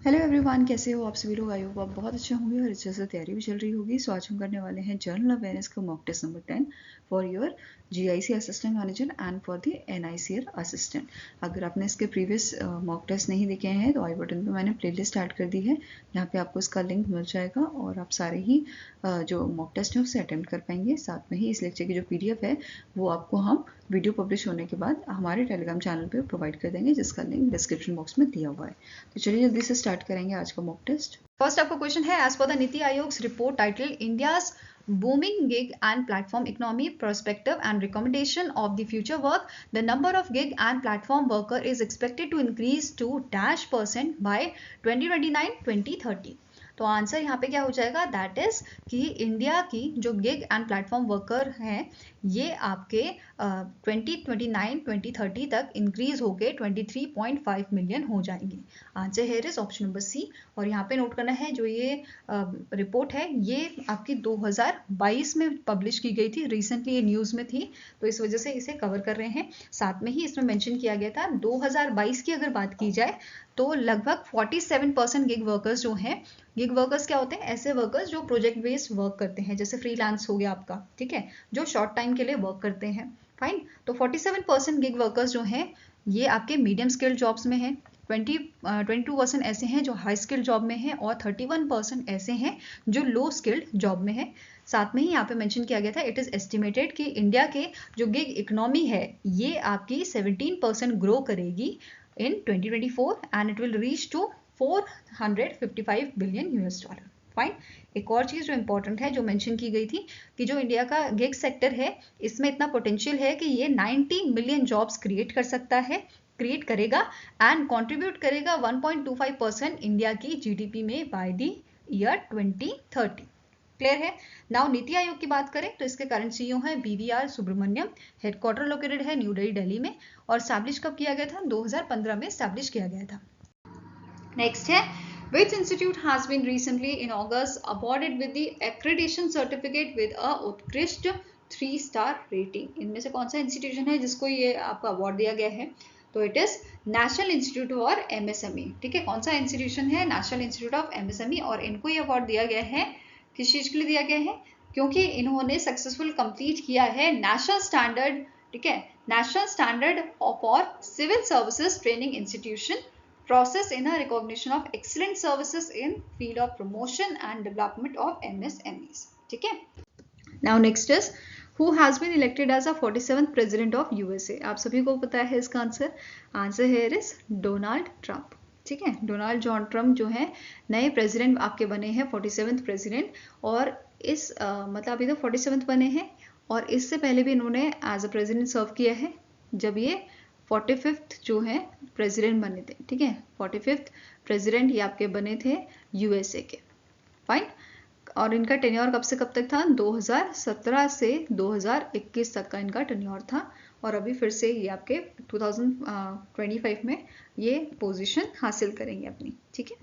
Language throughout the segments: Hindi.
हेलो एवरीवन, कैसे हो आप सभी लोग। आई होप आप बहुत अच्छे होंगे और अच्छे से तैयारी भी चल रही होगी। सो आज हम करने वाले हैं जनरल अवेयरनेस का mock test number 10 for your GIC assistant manager and for the NICR assistant. अगर आपने इसके प्रीवियस मॉक टेस्ट नहीं देखे हैं तो आई बटन पे मैंने प्लेलिस्ट ऐड कर दी है, यहाँ पे आपको इसका लिंक मिल जाएगा और आप सारे ही जो मॉक टेस्ट है उसे अटेम्प्ट कर पाएंगे। साथ में ही इस लेक्चर की जो PDF है वो आपको हम वीडियो पब्लिश होने के बाद हमारे टेलीग्राम चैनल पे प्रोवाइड कर देंगे, जिसका लिंक डिस्क्रिप्शन बॉक्स में दिया हुआ है। तो चलिए जल्दी से स्टार्ट करेंगे आज का मॉक टेस्ट। फर्स्ट आपका क्वेश्चन है, as per the NITI Aayog's report title India's booming gig and platform economy perspective and recommendation of the future work, the number of gig and platform worker is expected to increase to -% by 2029-2030। तो आंसर यहाँ पे क्या हो जाएगा, दैट इज कि इंडिया की जो गिग एंड प्लेटफॉर्म वर्कर हैं ये आपके 2029-2030 तक इंक्रीज होके 23.5 मिलियन हो जाएंगे। Answer here is option number C. और यहाँ पे नोट करना है, जो ये रिपोर्ट है ये आपकी 2022 में पब्लिश की गई थी, रिसेंटली ये न्यूज़ में थी, तो इस वजह से इसे कवर कर रहे हैं। साथ में ही इसमें मेंशन किया गया था 2022 की अगर बात की जाए तो लगभग 47% गिग वर्कर्स जो हैं, गिग वर्कर्स क्या होते हैं, ऐसे वर्कर्स जो प्रोजेक्ट बेस्ड वर्क करते हैं, जैसे फ्रीलांस हो गया आपका, ठीक है, जो शॉर्ट टाइम के लिए वर्क करते हैं। फाइन, तो 47% गिग वर्कर्स जो हैं ये आपके मीडियम स्किल्ड जॉब्स में हैं, 22% ऐसे हैं जो हाई स्किल्ड जॉब में हैं और 31% ऐसे हैं जो लो स्किल्ड जॉब में हैं। साथ में ही यहाँ पे मेंशन किया गया था, इट इज़ एस्टिमेटेड कि इंडिया के जो गिग इकोनॉमी है ये आपकी 17% ग्रो करेगी in 2024 and it will reach to 455 billion US dollar. Fine, एक और चीज़ जो इंपॉर्टेंट है जो मेंशन की गई थी कि जो इंडिया का गिग सेक्टर है इसमें इतना पोटेंशियल है कि ये 90 मिलियन जॉब्स क्रिएट कर सकता है, क्रिएट करेगा एंड कंट्रीब्यूट करेगा 1.25% इंडिया की GDP में बाय द ईयर 2030। क्लियर है। नाउ नीति आयोग की बात करें तो इसके करंट CEO हैं BVR सुब्रमण्यम, हेडक्वार्टर लोकेटेड है न्यू दिल्ली में और स्टैब्लिश कब किया गया था, 2015 में स्टैब्लिश किया गया था। नेक्स्ट है, which institute has been recently in August awarded with the accreditation certificate with a उत्कृष्ट 3-star rating। इनमें से कौन सा इंस्टीट्यूशन है जिसको ये आपका अवार्ड दिया गया है, तो it is national institute for MSME। ठीक है, कौन सा इंस्टीट्यूशन है, नेशनल इंस्टीट्यूट ऑफ MSME, और इनको ये अवार्ड दिया गया है, किस चीज के लिए दिया गया है, क्योंकि इन्होंने सक्सेसफुल कंप्लीट किया है नेशनल स्टैंडर्ड, ठीक है, national standard for civil services training institution process in a recognition of excellent services in field of promotion and development of MSMEs। ठीक है। Now next is who has been elected as a 47th president of USA। आप सभी को पता है इसका answer, answer here is Donald Trump. ठीक है, डोनाल्ड जॉन ट्रंप जो है नए प्रेसिडेंट आपके बने हैं, 47th प्रेसिडेंट, और इस मतलब अभी तो 47th बने हैं और इससे पहले भी इन्होंने एज अ प्रेसिडेंट सर्व किया है जब ये 45th जो है प्रेसिडेंट बने थे। ठीक है, 45th प्रेसिडेंट ये आपके बने थे USA के। फाइन, और इनका टेन्योर कब से कब तक था, 2017 से 2021 तक का इनका टेन्योर था और अभी फिर से ये आपके 2025 में ये पोजीशन हासिल करेंगे अपनी। ठीक है।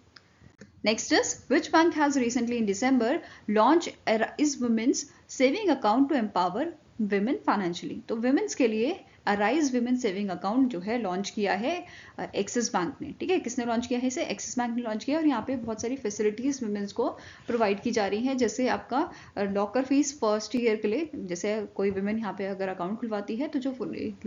Next is which bank has recently in December launch arise women's saving account to empower women financially. तो विमेन्स के लिए अराइज विमेन सेविंग अकाउंट जो है लॉन्च किया है एक्सिस बैंक ने। ठीक है, किसने लॉन्च किया है इसे, एक्सिस बैंक ने लॉन्च किया और यहाँ पे बहुत सारी फैसिलिटीज विमेन्स को प्रोवाइड की जा रही हैं, जैसे आपका लॉकर फीस फर्स्ट ईयर के लिए, जैसे कोई विमेन यहाँ पे अगर अकाउंट खुलवाती है तो जो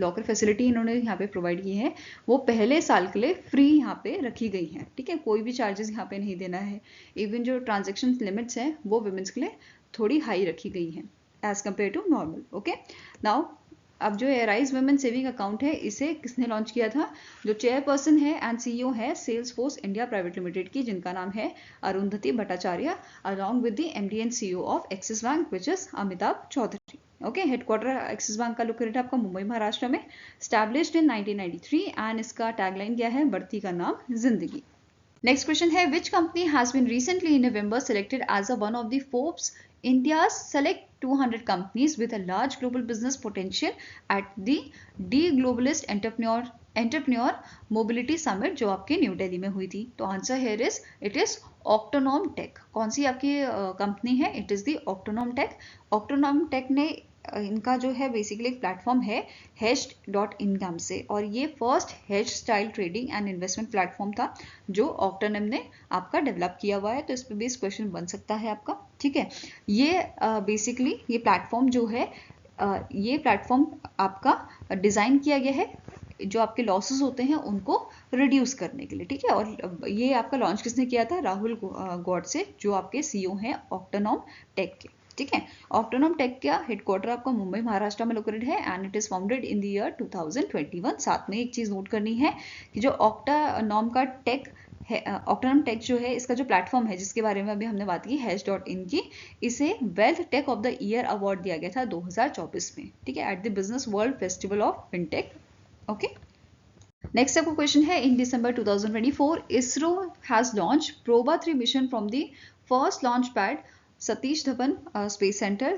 लॉकर फैसिलिटी इन्होंने यहाँ पे प्रोवाइड की है वो पहले साल के लिए फ्री यहाँ पे रखी गई है। ठीक है, कोई भी चार्जेस यहाँ पे नहीं देना है, इवन जो ट्रांजेक्शन लिमिट्स हैं वो विमेन्स के लिए थोड़ी हाई रखी गई हैं as compared to normal. Okay, now अब जो अराइज वुमेन सेविंग अकाउंट है इसे किसने लॉन्च किया था, जो चेयरपर्सन है एंड CEO है Salesforce India private limited की, जिनका नाम है Arundhati Bhattacharya, along with the MD and CEO of Axis Bank which is Amitabh Chaudhary. Okay, headquarter Axis Bank का लोकेटेड है आपका मुंबई महाराष्ट्र में, स्टैब्लिश्ड इन 1993 एंड इसका टैगलाइन क्या है, बढ़ती का नाम जिंदगी। नेक्स्ट क्वेश्चन है, which company has been recently in November selected as a one of the Forbes India's select 200 companies with a large global business potential at the De-Globalist Entrepreneur Mobility Summit जो आपके न्यू दिल्ली में हुई थी। तो answer here is it is Octonom Tech. कौन सी आपकी कंपनी है, it is the Octonom Tech. Octonom Tech ने इनका जो है बेसिकली एक प्लेटफॉर्म है hedged.in नाम से, और ये first hedge style trading and investment platform था जो ऑक्टेनम ने आपका डेवलप किया हुआ है। तो इस पे बेस्ड क्वेश्चन बन सकता है आपका, ठीक है। ये बेसिकली ये प्लेटफॉर्म जो है ये प्लेटफॉर्म आपका डिज़ाइन किया गया है जो आपके लॉसेस होते हैं उनको रिड्यूस करने के लिए, ठीक है। और ये आपका लॉन्च किसने किया था? राहुल गॉडसे, जो आपके सीईओ हैं ऑक्टोनॉम टेक के, ठीक है। ऑक्टोनॉम टेक का हेडक्वार्टर आपका मुंबई महाराष्ट्र में लोकेटेड है and it is founded in the year 2021। साथ में एक चीज नोट करनी है कि जो ऑक्टानॉम का टेक है, ऑक्टानॉम टेक जो है, इसका जो प्लेटफॉर्म है जिसके बारे में अभी हमने बात की hedged.in की, इसे wealth tech of the year award दिया गया था 2024 में, ठीक है, at the business world festival of fintech. Okay, next आपको क्वेश्चन है, इन दिसंबर 2024 ISRO has launch Proba 3 mission from the first launch pad Satish Dhawan Space Center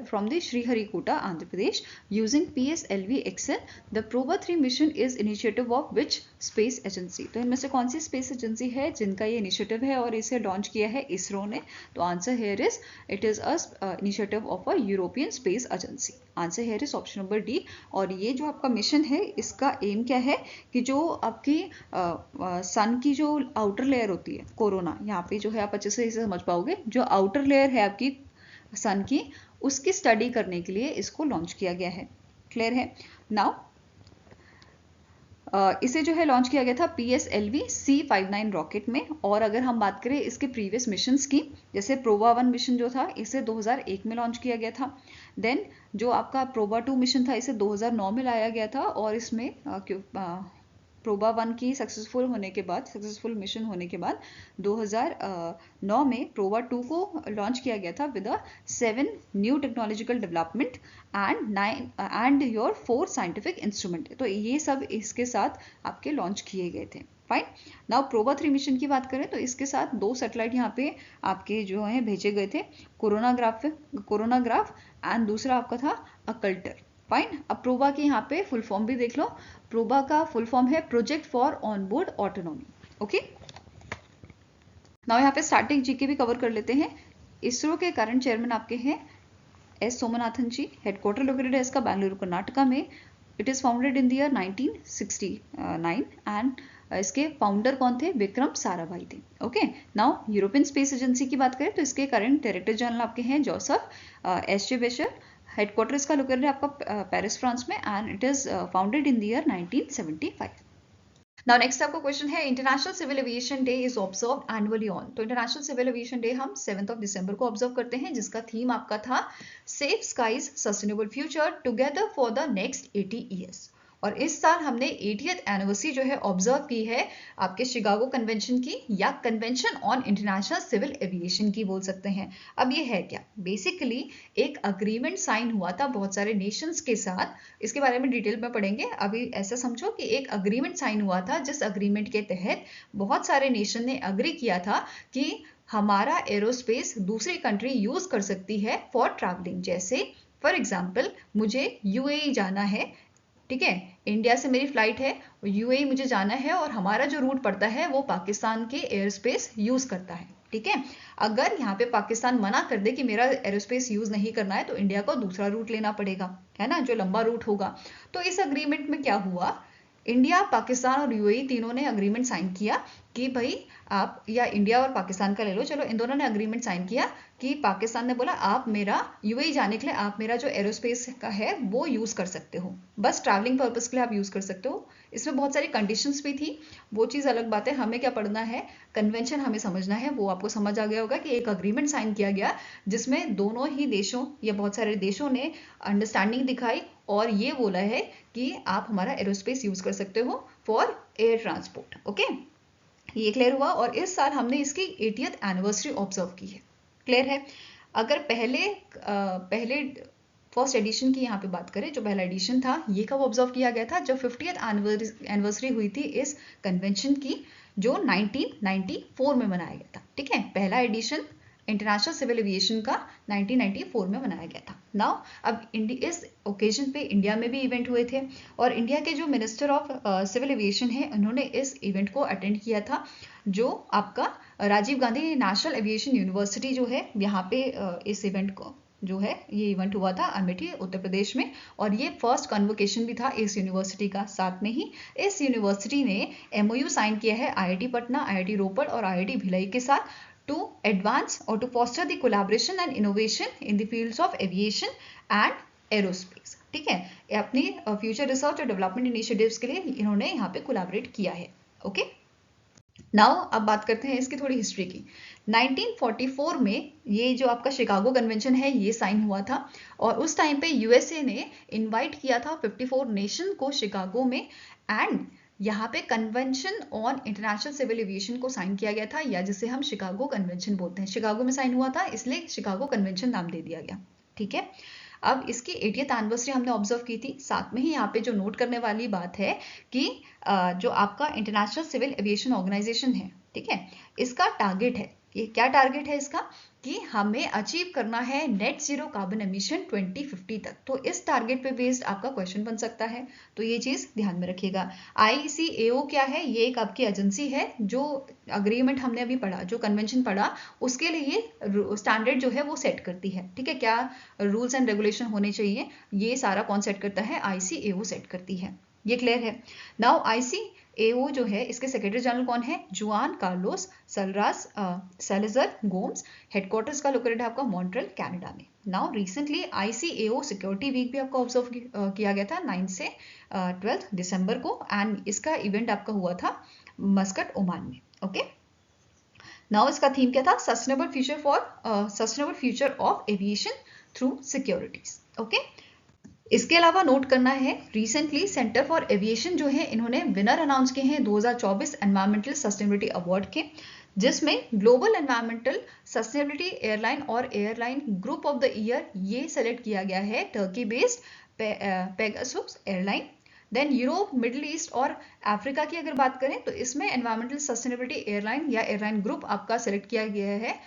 from the Sriharikota, Andhra Pradesh, using PSLV XL. The Proba 3 mission is initiative of which space agency? तो इनमें से कौन सी स्पेस एजेंसी है जिनका ये इनिशिएटिव है और इसे लॉन्च किया है इसरो ने? तो answer here is it is a initiative of a European space agency. Answer here is option number D. और ये जो आपका मिशन है इसका एम क्या है कि जो आपकी सन की जो आउटर लेयर होती है, कोरोना, यहाँ पे जो है आप अच्छे से इसे समझ पाओगे, जो आउटर लेयर है आपकी सन की, उसकी स्टडी करने के लिए इसको लॉन्च किया गया है। क्लियर है? नाउ इसे जो है लॉन्च किया गया था PSLV C59 रॉकेट में। और अगर हम बात करें इसके प्रीवियस मिशंस की, जैसे प्रोबा 1 मिशन जो था इसे 2001 में लॉन्च किया गया था। देन जो आपका प्रोबा 2 मिशन था इसे 2009 में लाया गया था, और इसमें प्रोबा 1 की सक्सेसफुल मिशन होने के बाद 2009 में प्रोबा 2 को लॉन्च किया गया था with 7 new technological development and your 4 scientific instrument. तो ये सब इसके साथ आपके लॉन्च किए गए थे। फाइन। नाउ प्रोबा 3 मिशन की बात करें तो इसके साथ 2 सैटेलाइट यहाँ पे आपके जो है भेजे गए थे, कोरोनाग्राफ एंड दूसरा आपका था अकल्टर। फाइन। अब प्रोबा के यहाँ पे फुल फॉर्म भी देख लो। प्रोबा का फुल फॉर्म है project for onboard autonomy. Okay, now यहाँ पे स्टार्टिंग जीके भी कवर कर लेते हैं। इसरो के करंट चेयरमैन आपके हैं एस सोमनाथन जी। हेडक्वार्टर लोकेटेड है इसका बेंगलुरु कर्नाटका में। It is founded in the year 1969 and इसके फाउंडर कौन थे? विक्रम साराभाई थे। Okay, now European space agency की बात करें तो इसके करंट डायरेक्टर जनरल आपके हैं जोसेफ एस बेशर। हेडक्वार्टर इसका लोकेटेड है आपका पेरिस फ्रांस में and it is founded in the year 1975। Now next आपका क्वेश्चन है, international civil aviation day is observed annually on. तो इंटरनेशनल सिविल एविएशन डे हम 7 दिसंबर को ऑब्जर्व करते हैं, जिसका थीम आपका था safe skies sustainable future together for the next 80 years. और इस साल हमने 80th एनिवर्सरी जो है ऑब्जर्व की है आपके शिकागो कन्वेंशन की, या convention on international civil aviation की बोल सकते हैं। अब ये है क्या? बेसिकली एक अग्रीमेंट साइन हुआ था बहुत सारे नेशंस के साथ, इसके बारे में डिटेल में पढ़ेंगे। अभी ऐसा समझो कि एक अग्रीमेंट साइन हुआ था जिस अग्रीमेंट के तहत बहुत सारे नेशन ने अग्री किया था कि हमारा एरोस्पेस दूसरी कंट्री यूज कर सकती है फॉर ट्रैवलिंग। जैसे फॉर एग्जाम्पल मुझे UAE जाना है, ठीक है, इंडिया से मेरी फ्लाइट है, UAE मुझे जाना है और हमारा जो रूट पड़ता है वो पाकिस्तान के एयरस्पेस यूज करता है, ठीक है। अगर यहाँ पे पाकिस्तान मना कर दे कि मेरा एरोस्पेस यूज नहीं करना है तो इंडिया को दूसरा रूट लेना पड़ेगा, है ना, जो लंबा रूट होगा। तो इस अग्रीमेंट में क्या हुआ, इंडिया, पाकिस्तान और UAE तीनों ने अग्रीमेंट साइन किया कि भाई आप, या इंडिया और पाकिस्तान का ले लो, चलो इन दोनों ने अग्रीमेंट साइन किया कि पाकिस्तान ने बोला आप मेरा UAE जाने के लिए आप मेरा जो एरोस्पेस का है वो यूज कर सकते हो, बस ट्रैवलिंग पर्पस के लिए आप यूज कर सकते हो। इसमें बहुत सारी कंडीशंस भी थी, वो चीज़ अलग बात है। हमें क्या पढ़ना है, कन्वेंशन हमें समझना है। वो आपको समझ आ गया होगा कि एक अग्रीमेंट साइन किया गया जिसमें दोनों ही देशों या बहुत सारे देशों ने अंडरस्टैंडिंग दिखाई और ये बोला है कि आप हमारा एरोस्पेस यूज कर सकते हो फॉर एयर ट्रांसपोर्ट। ओके, ये क्लियर हुआ। और इस साल हमने इसकी 80th एनिवर्सरी ऑब्जर्व की है। क्लियर है? अगर पहले फर्स्ट एडिशन की यहाँ पे बात करें, जो पहला एडिशन था ये कब ऑब्जर्व किया गया था? जब 50th एनिवर्सरी हुई थी इस कन्वेंशन की, जो 1994 में मनाया गया था, ठीक है। पहला एडिशन इंटरनेशनल सिविल एविएशन का 1994 में मनाया गया था। नाउ अब इस ओकेजन पे इंडिया में भी इवेंट हुए थे और इंडिया के जो मिनिस्टर ऑफ सिविल एविएशन है उन्होंने इस इवेंट को अटेंड किया था, जो आपका Rajiv Gandhi national aviation university जो है यहाँ पे इस इवेंट को जो है ये इवेंट हुआ था अमेठी उत्तर प्रदेश में, और ये फर्स्ट कन्वोकेशन भी था इस यूनिवर्सिटी का। साथ में ही इस यूनिवर्सिटी ने MOU साइन किया है IIT पटना, IIT रोपड़ और IIT भिलाई के साथ टू एडवांस और to foster the collaboration and innovation in the fields of aviation and aerospace. ठीक है, अपनी फ्यूचर रिसर्च और डेवलपमेंट इनिशिएटिव्स के लिए इन्होंने यहाँ पे कोलैबोरेट किया है। ओके, नाउ अब बात करते हैं इसकी थोड़ी हिस्ट्री की। 1944 में ये जो आपका शिकागो कन्वेंशन है ये साइन हुआ था, और उस टाइम पे USA ने इनवाइट किया था 54 नेशन को शिकागो में, एंड यहाँ पे convention on international civil aviation को साइन किया गया था, या जिसे हम शिकागो कन्वेंशन बोलते हैं। शिकागो में साइन हुआ था इसलिए शिकागो कन्वेंशन नाम दे दिया गया। ठीक है, अब इसकी 80th एनिवर्सरी हमने ऑब्जर्व की थी। साथ में ही यहाँ पे जो नोट करने वाली बात है कि जो आपका इंटरनेशनल सिविल एविएशन ऑर्गेनाइजेशन है, ठीक है, इसका टारगेट है, ये क्या टारगेट है इसका, कि हमें अचीव करना है नेट जीरो कार्बन एमिशन 2050 तक। तो इस टारगेट पे बेस्ड आपका क्वेश्चन बन सकता है, तो ये चीज ध्यान में रखिएगा। ICAO क्या है, ये एक आपकी एजेंसी है जो अग्रीमेंट हमने अभी पढ़ा, जो कन्वेंशन पढ़ा, उसके लिए स्टैंडर्ड जो है वो सेट करती है। ठीक है, क्या रूल्स एंड रेगुलेशन होने चाहिए, ये सारा कौन सेट करता है, ICAO सेट करती है। ये क्लियर है। नाउ ICAO जो है इसके सेक्रेटरी जनरल कौन है, Juan Carlos Salazar Gomez. Headquarters का लोकेटेड है आपका मॉन्ट्रियल कनाडा में। Now recently ICAO security week भी आपका ऑब्जर्व किया गया था 9 से 12 दिसंबर को, एंड इसका इवेंट आपका हुआ था मस्कट ओमान में। ओके, नाउ इसका थीम क्या था, sustainable future of aviation through securities. Okay, इसके अलावा नोट करना है, रिसेंटली सेंटर फॉर एविएशन जो है इन्होंने विनर अनाउंस किए हैं 2024 एनवायरमेंटल सस्टेनेबिलिटी अवार्ड के, जिसमें ग्लोबल एनवायरमेंटल सस्टेनेबिलिटी एयरलाइन और airline group of the year ये सेलेक्ट किया गया है Turkey based Pegasus airline. Then Europe, middle east और अफ्रीका की अगर बात करें तो इसमें एनवायरमेंटल सस्टेनेबिलिटी एयरलाइन या एयरलाइन ग्रुप आपका सेलेक्ट किया गया है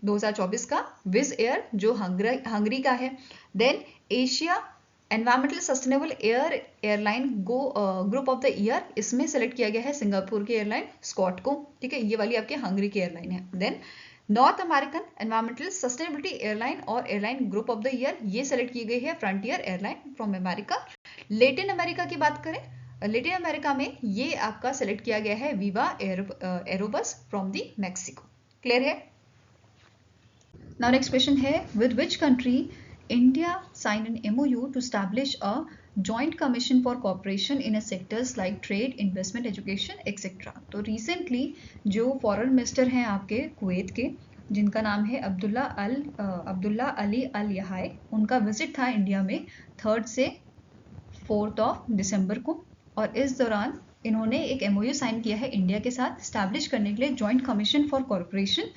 2024 का विज एयर जो हंगरी का है। Then Asia environmental sustainable airline group of the year, इसमें सेलेक्ट किया गया है सिंगापुर की एयरलाइन स्कॉट को। ठीक है, ये वाली आपकी हंगरी की एयरलाइन है। Then North American environmental sustainability airline और airline group of the year ये सेलेक्ट की गई है Frontier airline from America. Latin America की बात करें, लेटिन अमेरिका में ये आपका सेलेक्ट किया गया है विवा एरोबस फ्रॉम द मैक्सिको। क्लियर है। नाउ नेक्स्ट क्वेश्चन है, with which country India signed an MOU to establish a joint commission for cooperation in a sectors like trade, investment, education, etc. तो recently जो फॉरेन मिनिस्टर हैं आपके कुवैत के, जिनका नाम है अब्दुल्ला अली अल यहाई, उनका विजिट था इंडिया में 3 से 4 दिसंबर को, और इस दौरान इन्होंने एक MOU साइन किया है इंडिया के साथ स्टैब्लिश करने के लिए जॉइंट कमीशन फॉर कॉर्पोरेशन,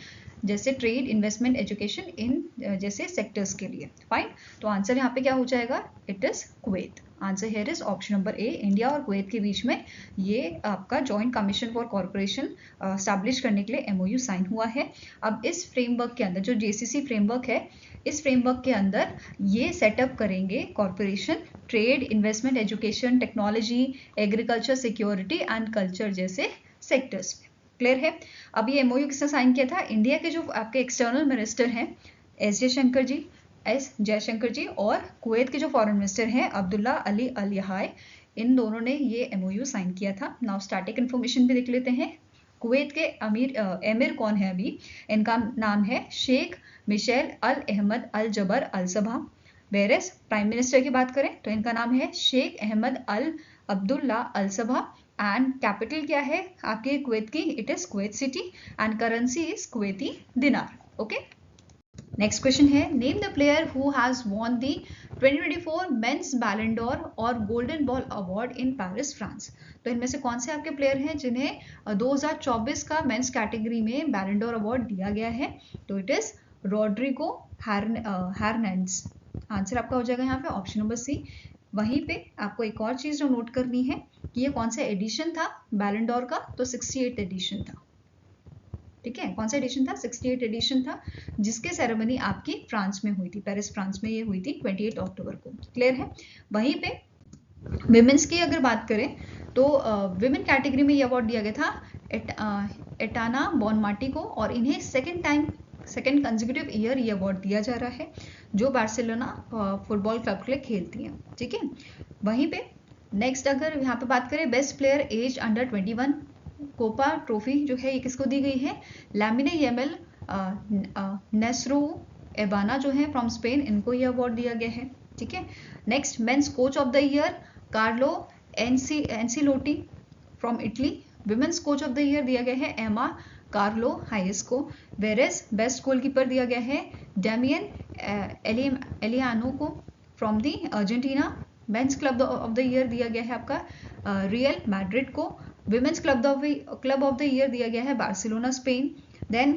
जैसे ट्रेड, इन्वेस्टमेंट, एजुकेशन, इन जैसे सेक्टर्स के लिए। फाइन, तो आंसर यहाँ पे क्या हो जाएगा, it is Kuwait. Answer here is option number A, India और कुवैत के बीच में ये आपका joint commission for corporation establish करने के लिए MOU साइन हुआ है। अब इस फ्रेमवर्क के अंदर जो JCC फ्रेमवर्क है, इस फ्रेमवर्क के अंदर ये सेटअप करेंगे corporation trade, investment, education, technology, agriculture, security and culture जैसे सेक्टर्स में। क्लियर है। अब ये MOU किसने साइन किया था, इंडिया के जो आपके एक्सटर्नल मिनिस्टर हैं एस जयशंकर जी और कुवैत के जो फॉरेन मिनिस्टर हैं अब्दुल्ला अली अल यहाई, इन दोनों ने ये MOU साइन किया था। नाउ स्टैटिक इन्फॉर्मेशन भी देख लेते हैं। कुवैत के एमिर कौन है अभी, इनका नाम है शेख मिशेल अल अहमद अल जबर अल सबा। वेरेस प्राइम मिनिस्टर की बात करें तो इनका नाम है Sheikh Ahmad Al Abdullah Al Sabah, and capital क्या है आपके कुवैत की, it is Kuwait City, and currency is Kuwaiti dinar. Okay, next question है, name the player who has won the 2024 men's Ballon d'Or और golden ball award in Paris, France. तो इनमें से कौन से आपके प्लेयर हैं जिन्हें 2024 का मेंस कैटेगरी में बैलन डोर अवार्ड दिया गया है, तो it is Rodrigo Hernandez. Answer आपका हो जाएगा यहाँ पे ऑप्शन नंबर सी। वहीं पे आपको एक और चीज जो नोट करनी है कि ये कौन सा एडिशन था बैलन डोर का, तो 68 एडिशन था। ठीक है, कौन सा एडिशन था, 68 एडिशन था, जिसके सेरेमनी आपकी फ्रांस में हुई थी, पेरिस फ्रांस में ये हुई थी 28 अक्टूबर को। क्लियर है। वहीं पे विमेंस की अगर बात करें तो विमेन कैटेगरी में ये अवार्ड दिया गया था एटाना बॉनमाटी को, और इन्हें second time second consecutive year ये अवार्ड दिया जा रहा है जो बार्सिलोना फुटबॉल क्लब के लिए खेलती हैं, ठीक है। वहीं पे नेक्स्ट अगर यहाँ पे बात करें best player as under 21 Kopa trophy जो है ये किसको दी गई है, लामिने यमल नेस्रो एबाना जो है फ्रॉम स्पेन, इनको ये अवार्ड दिया गया है, ठीक है। Next men's coach of the year Carlo Ancelotti from Italy, women's coach of the year दिया गया है एमा कार्लो हाइस को, वेरेस बेस्ट गोलकीपर दिया गया है डैमियन एलियानो को from the Argentina, men's club of the year दिया गया है आपका रियल मैड्रिड को, women's club of the year दिया गया है Barcelona Spain, then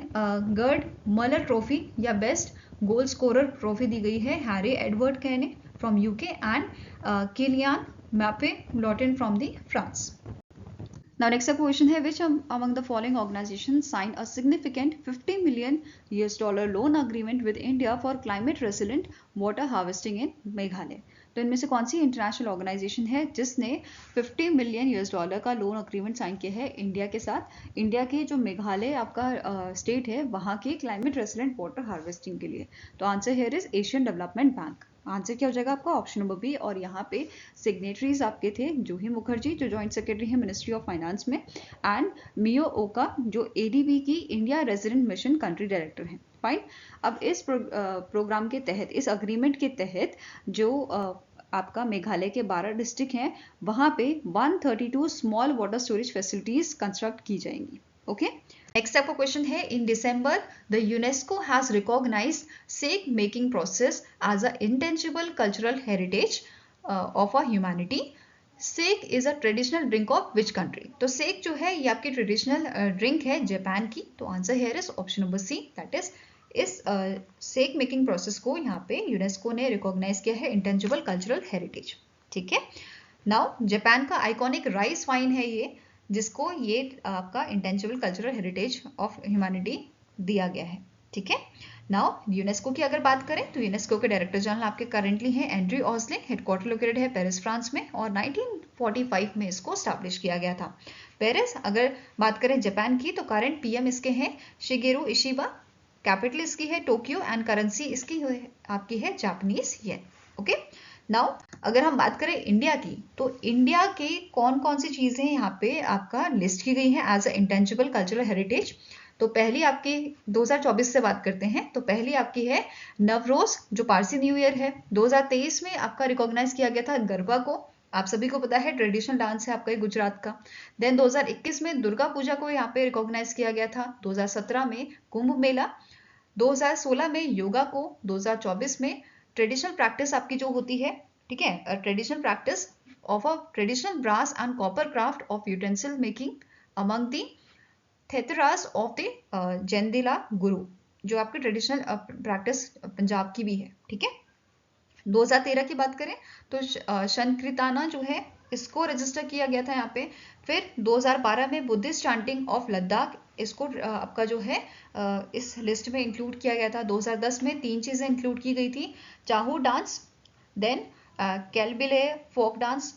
Gerd Muller trophy या बेस्ट गोल स्कोरर ट्रॉफी दी गई है Harry Edward Kane from UK and Kylian Mbappe Lottin from the France. Now next up question है which among the following organizations signed a significant $50 million loan agreement with India for climate resilient water harvesting in Meghalaya। तो इनमें से कौन सी इंटरनेशनल ऑर्गेनाइजेशन है जिसने $50 मिलियन का लोन अग्रीमेंट साइन किया है इंडिया के साथ, इंडिया के जो मेघालय आपका स्टेट है वहाँ की क्लाइमेट रेसिलेंट वाटर हार्वेस्टिंग के लिए। तो answer here is Asian development bank. Answer क्या हो जाएगा आपका ऑप्शन नंबर बी। और यहाँ पे सिग्नेटरीज आपके थे जूही मुखर्जी जो जॉइंट सेक्रेटरी है मिनिस्ट्री ऑफ फाइनेंस में, एंड मियो ओका जो एडीबी की India resident mission country director हैं। फाइन। अब इस प्रोग्राम के तहत, इस अग्रीमेंट के तहत जो आपका मेघालय के 12 डिस्ट्रिक्ट हैं वहां पे 132 small water storage facilities construct की जाएंगी। ओके, नेक्स्ट आपका क्वेश्चन है in December the UNESCO has recognized sake making process as a intangible cultural heritage of a humanity. Sake is a traditional drink of which country. तो सेक जो है ये आपकी ट्रेडिशनल ड्रिंक है जापान की। तो answer here is option number C, that is इस सेक मेकिंग प्रोसेस को यहाँ पे यूनेस्को ने रिकॉग्नाइज किया है इंटेंजिबल कल्चरल हेरिटेज। ठीक है, नाउ जापान का आइकॉनिक राइस वाइन है ये, जिसको ये आपका intangible cultural heritage of humanity दिया गया है। ठीक है, नाउ यूनेस्को की अगर बात करें तो यूनेस्को के डायरेक्टर जनरल आपके करंटली हैं एंड्री ऑस्लिन, हेडक्वार्टर लोकेटेड है पेरिस फ्रांस में, और 1945 में इसको स्टैब्लिश किया गया था पेरिस। अगर बात करें जापान की तो करंट पीएम इसके हैं शिगेरू इशिबा, कैपिटल इसकी है टोक्यो, एंड करेंसी इसकी आपकी है जापानीज येन। ओके, नाउ अगर हम बात करें इंडिया की तो इंडिया के कौन कौन सी चीजें यहाँ पे आपका लिस्ट की गई हैं as a intangible cultural heritage. तो पहली आपकी 2024 से बात करते हैं तो पहली आपकी है नवरोज जो पारसी न्यू ईयर है। 2023 में आपका रिकॉग्नाइज किया गया था गरबा को, आप सभी को पता है ट्रेडिशनल डांस है आपका ये गुजरात का। देन 2021 में दुर्गा पूजा को यहाँ पे रिकॉग्नाइज किया गया था, 2017 में कुंभ मेला, 2016 में योगा को, 2024 में ट्रेडिशनल प्रैक्टिस आपकी जो होती है, ठीक है, traditional practice of a traditional brass and copper craft of utensil making among the Thatheras of the Jandiala Guru, जो आपकी ट्रेडिशनल प्रैक्टिस पंजाब की भी है। ठीक है, 2013 की बात करें तो शंकृताना जो है इसको रजिस्टर किया गया था यहाँ पे। फिर 2012 में बुद्धिस्ट चांटिंग ऑफ लद्दाख, इसको आपका जो है इस लिस्ट में इंक्लूड किया गया था। 2010 में 3 चीजें इंक्लूड की गई थी, Chhau dance, then Kalbelia folk dance,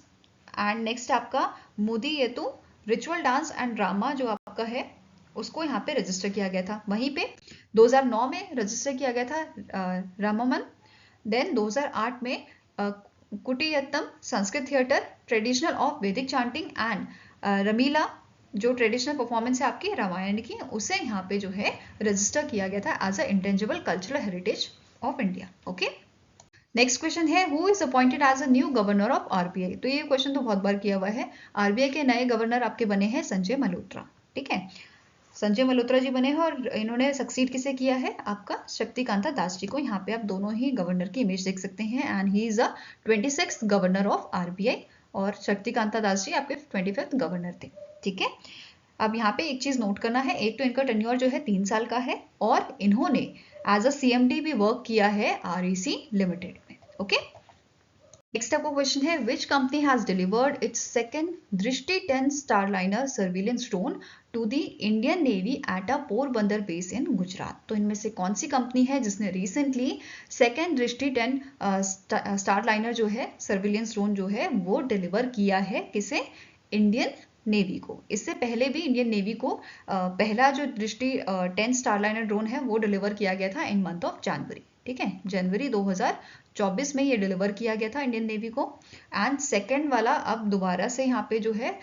and next आपका Mudiyettu ritual dance and drama जो आपका है उसको यहाँ पे रजिस्टर किया गया था। वहीं पे 2009 में रजिस्टर किया गया था राममन। देन 2008 में कुटियत्तम संस्कृत थिएटर ट्रेडिशनल ऑफ वैदिक चांटिंग एंड रमीला जो ट्रेडिशनल परफॉर्मेंस है आपकी रामायण की, उसे यहाँ पे जो है रजिस्टर किया गया था as a intangible cultural heritage of India. Okay, next question है who is appointed as a new governor of RBI. तो ये क्वेश्चन तो बहुत बार किया हुआ है। आरबीआई के नए गवर्नर आपके बने हैं संजय मल्होत्रा। ठीक है, संजय मल्होत्रा जी बने हैं और इन्होंने सक्सीड किसे किया है आपका शक्तिकांता दास जी को। यहाँ पे आप दोनों ही गवर्नर की इमेज देख सकते हैं, and he is a 26th governor of RBI और शक्तिकांता दास जी आपके 25th गवर्नर थे। ठीक है, अब यहाँ पे एक चीज नोट करना है, एक तो इनका टेन्योर जो है 3 साल का है और इन्होंने एज अ सीएमडी भी वर्क किया है आरईसी लिमिटेड में। ओके, नेक्स्ट आपका क्वेश्चन है which company has delivered its second Drishti 10 Starliner surveillance drone to the Indian Navy at a Porbandar base in Gujarat. तो इनमें से कौन सी कंपनी है जिसने रिसेंटली सेकंड दृष्टि 10 स्टारलाइनर जो है सर्विलेंस ड्रोन जो है वो डिलीवर किया है किसे, इंडियन नेवी को। इससे पहले भी इंडियन नेवी को पहला जो दृष्टि 10 स्टारलाइनर ड्रोन है वो डिलीवर किया गया था इन मंथ ऑफ जनवरी। ठीक है, जनवरी 2024 में ये डिलीवर किया गया था इंडियन नेवी को। एंड सेकेंड वाला अब दोबारा से यहाँ पे जो है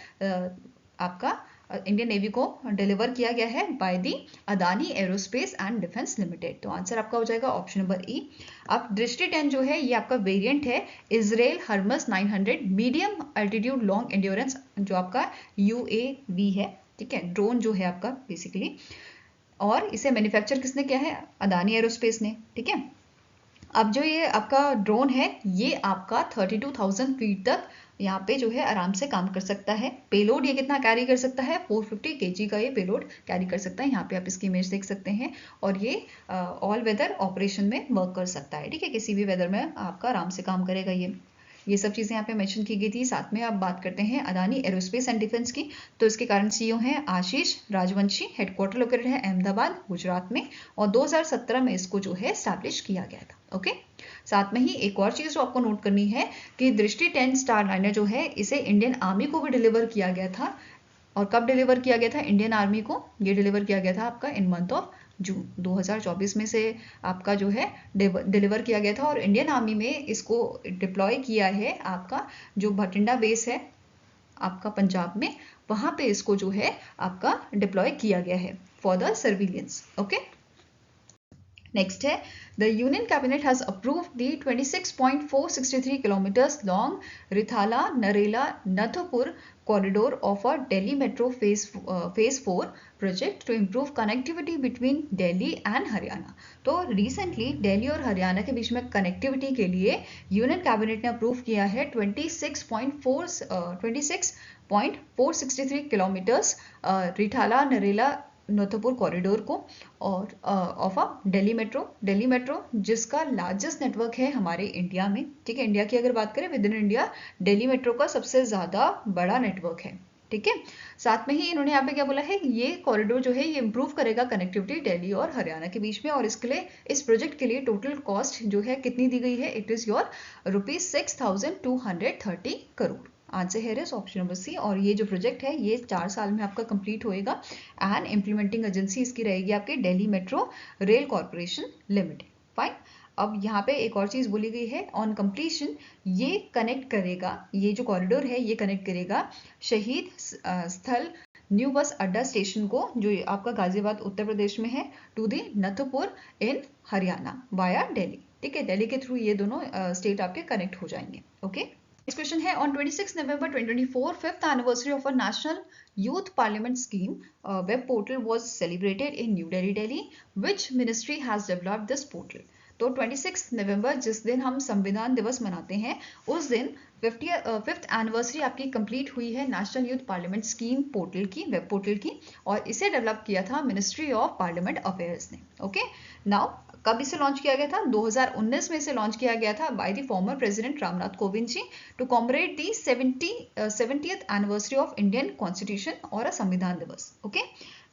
आपका इंडियन नेवी को डिलीवर किया गया है by the Adani aerospace and defence limited. तो आंसर आपका हो जाएगा ऑप्शन नंबर ई। अब दृष्टि 10 जो है ये आपका वेरिएंट है Israel Hermes 900 medium altitude long endurance, जो आपका UAV है। ठीक है, ड्रोन जो है आपका बेसिकली, और इसे मैन्युफैक्चर किसने किया है? अदानी एरोस्पेस ने। ठीक है, अब जो ये आपका ड्रोन है ये आपका 32,000 फीट तक यहाँ पे जो है आराम से काम कर सकता है। पेलोड ये कितना कैरी कर सकता है? 450 kg का ये पेलोड कैरी कर सकता है। यहाँ पे आप इसकी इमेज देख सकते हैं। और ये ऑल वेदर ऑपरेशन में वर्क कर सकता है। ठीक है, किसी भी वेदर में आपका आराम से काम करेगा ये सब चीज़ें यहाँ पे मेंशन की गई थी। साथ में आप बात करते हैं अदानी एरोस्पेस एंड डिफेंस की, तो इसके कारण CEO हैं आशीष राजवंशी। हेडक्वार्टर लोकेटेड है अहमदाबाद गुजरात में, और 2017 में इसको जो है एस्टैब्लिश किया गया था। ओके, साथ में ही एक और चीज़ जो आपको नोट करनी है कि दृष्टि 10 स्टारलाइनर जो है इसे इंडियन आर्मी को भी डिलीवर किया गया था। और कब डिलीवर किया गया था इंडियन आर्मी को? ये डिलीवर किया गया था आपका इन मंथ ऑफ जून 2024 में से आपका जो है डिलीवर किया गया था। और इंडियन आर्मी में इसको डिप्लॉय किया है आपका जो भटिंडा बेस है आपका पंजाब में, वहां पे इसको जो है आपका डिप्लॉय किया गया है for the surveillance. Okay, next है the union cabinet has approved the 26.463 kilometres long Rithala Narela Nathupur corridor of a Delhi metro phase 4 project to improve connectivity between Delhi and Haryana. तो रिसेंटली दिल्ली और हरियाणा के बीच में कनेक्टिविटी के लिए यूनियन कैबिनेट ने अप्रूव किया है 26.463 किलोमीटर्स रिठाला नरेला नथुपुर कॉरिडोर को, और ऑफ अ दिल्ली मेट्रो जिसका लार्जेस्ट नेटवर्क है हमारे इंडिया में। ठीक है, इंडिया की अगर बात करें with in India Delhi metro का सबसे ज़्यादा बड़ा नेटवर्क है। ठीक है, साथ में ही इन्होंने यहाँ पे क्या बोला है, ये कॉरिडोर जो है ये इंप्रूव करेगा कनेक्टिविटी दिल्ली और हरियाणा के बीच में। और इसके लिए इस प्रोजेक्ट के लिए टोटल कॉस्ट जो है कितनी दी गई है? It is your ₹6,230 crore. Answer है इस ऑप्शन नंबर सी। और ये जो प्रोजेक्ट है ये 4 साल में आपका कंप्लीट होएगा। एंड इम्प्लीमेंटिंग एजेंसी इसकी रहेगी आपकी Delhi metro rail corporation limited. Fine, अब यहाँ पे एक और चीज़ बोली गई है ऑन कंप्लीशन, ये कनेक्ट करेगा, ये जो कॉरिडोर है ये कनेक्ट करेगा शहीद स्थल न्यू बस अड्डा स्टेशन को, जो आपका गाजियाबाद उत्तर प्रदेश में है, to the Nathupur in Haryana via Delhi. ठीक है, दिल्ली के थ्रू ये दोनों स्टेट आपके कनेक्ट हो जाएंगे। ओके, नेक्स्ट क्वेश्चन है on 26 November 2024 5th anniversary of a national youth parliament scheme web portal was celebrated in new Delhi. Which ministry has developed this portal? तो 26 नवंबर जिस दिन हम संविधान दिवस मनाते हैं उस दिन 5th एनिवर्सरी आपकी कंप्लीट हुई है national youth parliament scheme portal की, वेब पोर्टल की, और इसे डेवलप किया था मिनिस्ट्री ऑफ पार्लियामेंट अफेयर्स ने। ओके, नाउ कब इसे लॉन्च किया गया था? 2019 में इसे लॉन्च किया गया था by the former president Ramnath Kovind ji to commemorate the 70th anniversary of Indian constitution और संविधान दिवस। ओके,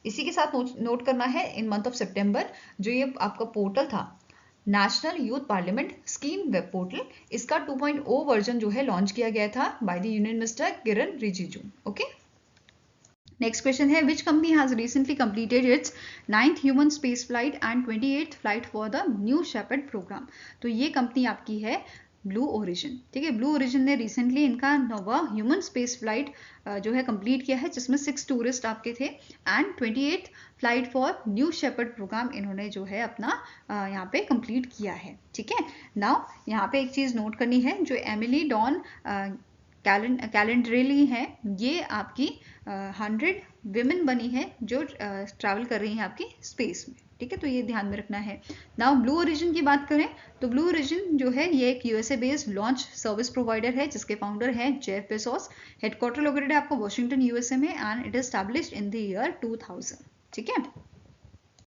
इसी के साथ नोट करना है इन मंथ ऑफ सितंबर जो ये आपका पोर्टल था national youth parliament scheme web portal, इसका 2.0 वर्जन जो है लॉन्च किया गया था by the union minister Kiren Rijiju. Okay, next question है which company has recently completed its 9th human space flight and 28th flight for the New Shepard program? तो ये कंपनी आपकी है ब्लू ओरिजिन। ठीक है, ब्लू ओरिजिन ने रिसेंटली इनका 9वां ह्यूमन स्पेस फ्लाइट जो है कंप्लीट किया है, जिसमें 6 टूरिस्ट आपके थे, and 28th flight for New Shepard program इन्होंने जो है अपना यहाँ पे कंप्लीट किया है। ठीक है, नाउ यहाँ पे एक चीज़ नोट करनी है, जो एमिली डॉन कैलेंड्रेली है, ये आपकी 100 विमेन बनी है जो ट्रैवल कर रही हैं आपकी स्पेस में। ठीक है, तो ये ध्यान में रखना है। नाउ ब्लू ओरिजिन की बात करें तो ब्लू ओरिजिन जो है ये एक USA based launch service provider है जिसके फाउंडर है जेफ बेजोस। हेडक्वार्टर लोकेटेड है आपको वॉशिंगटन USA में, and it is established in the year 2000। ठीक है,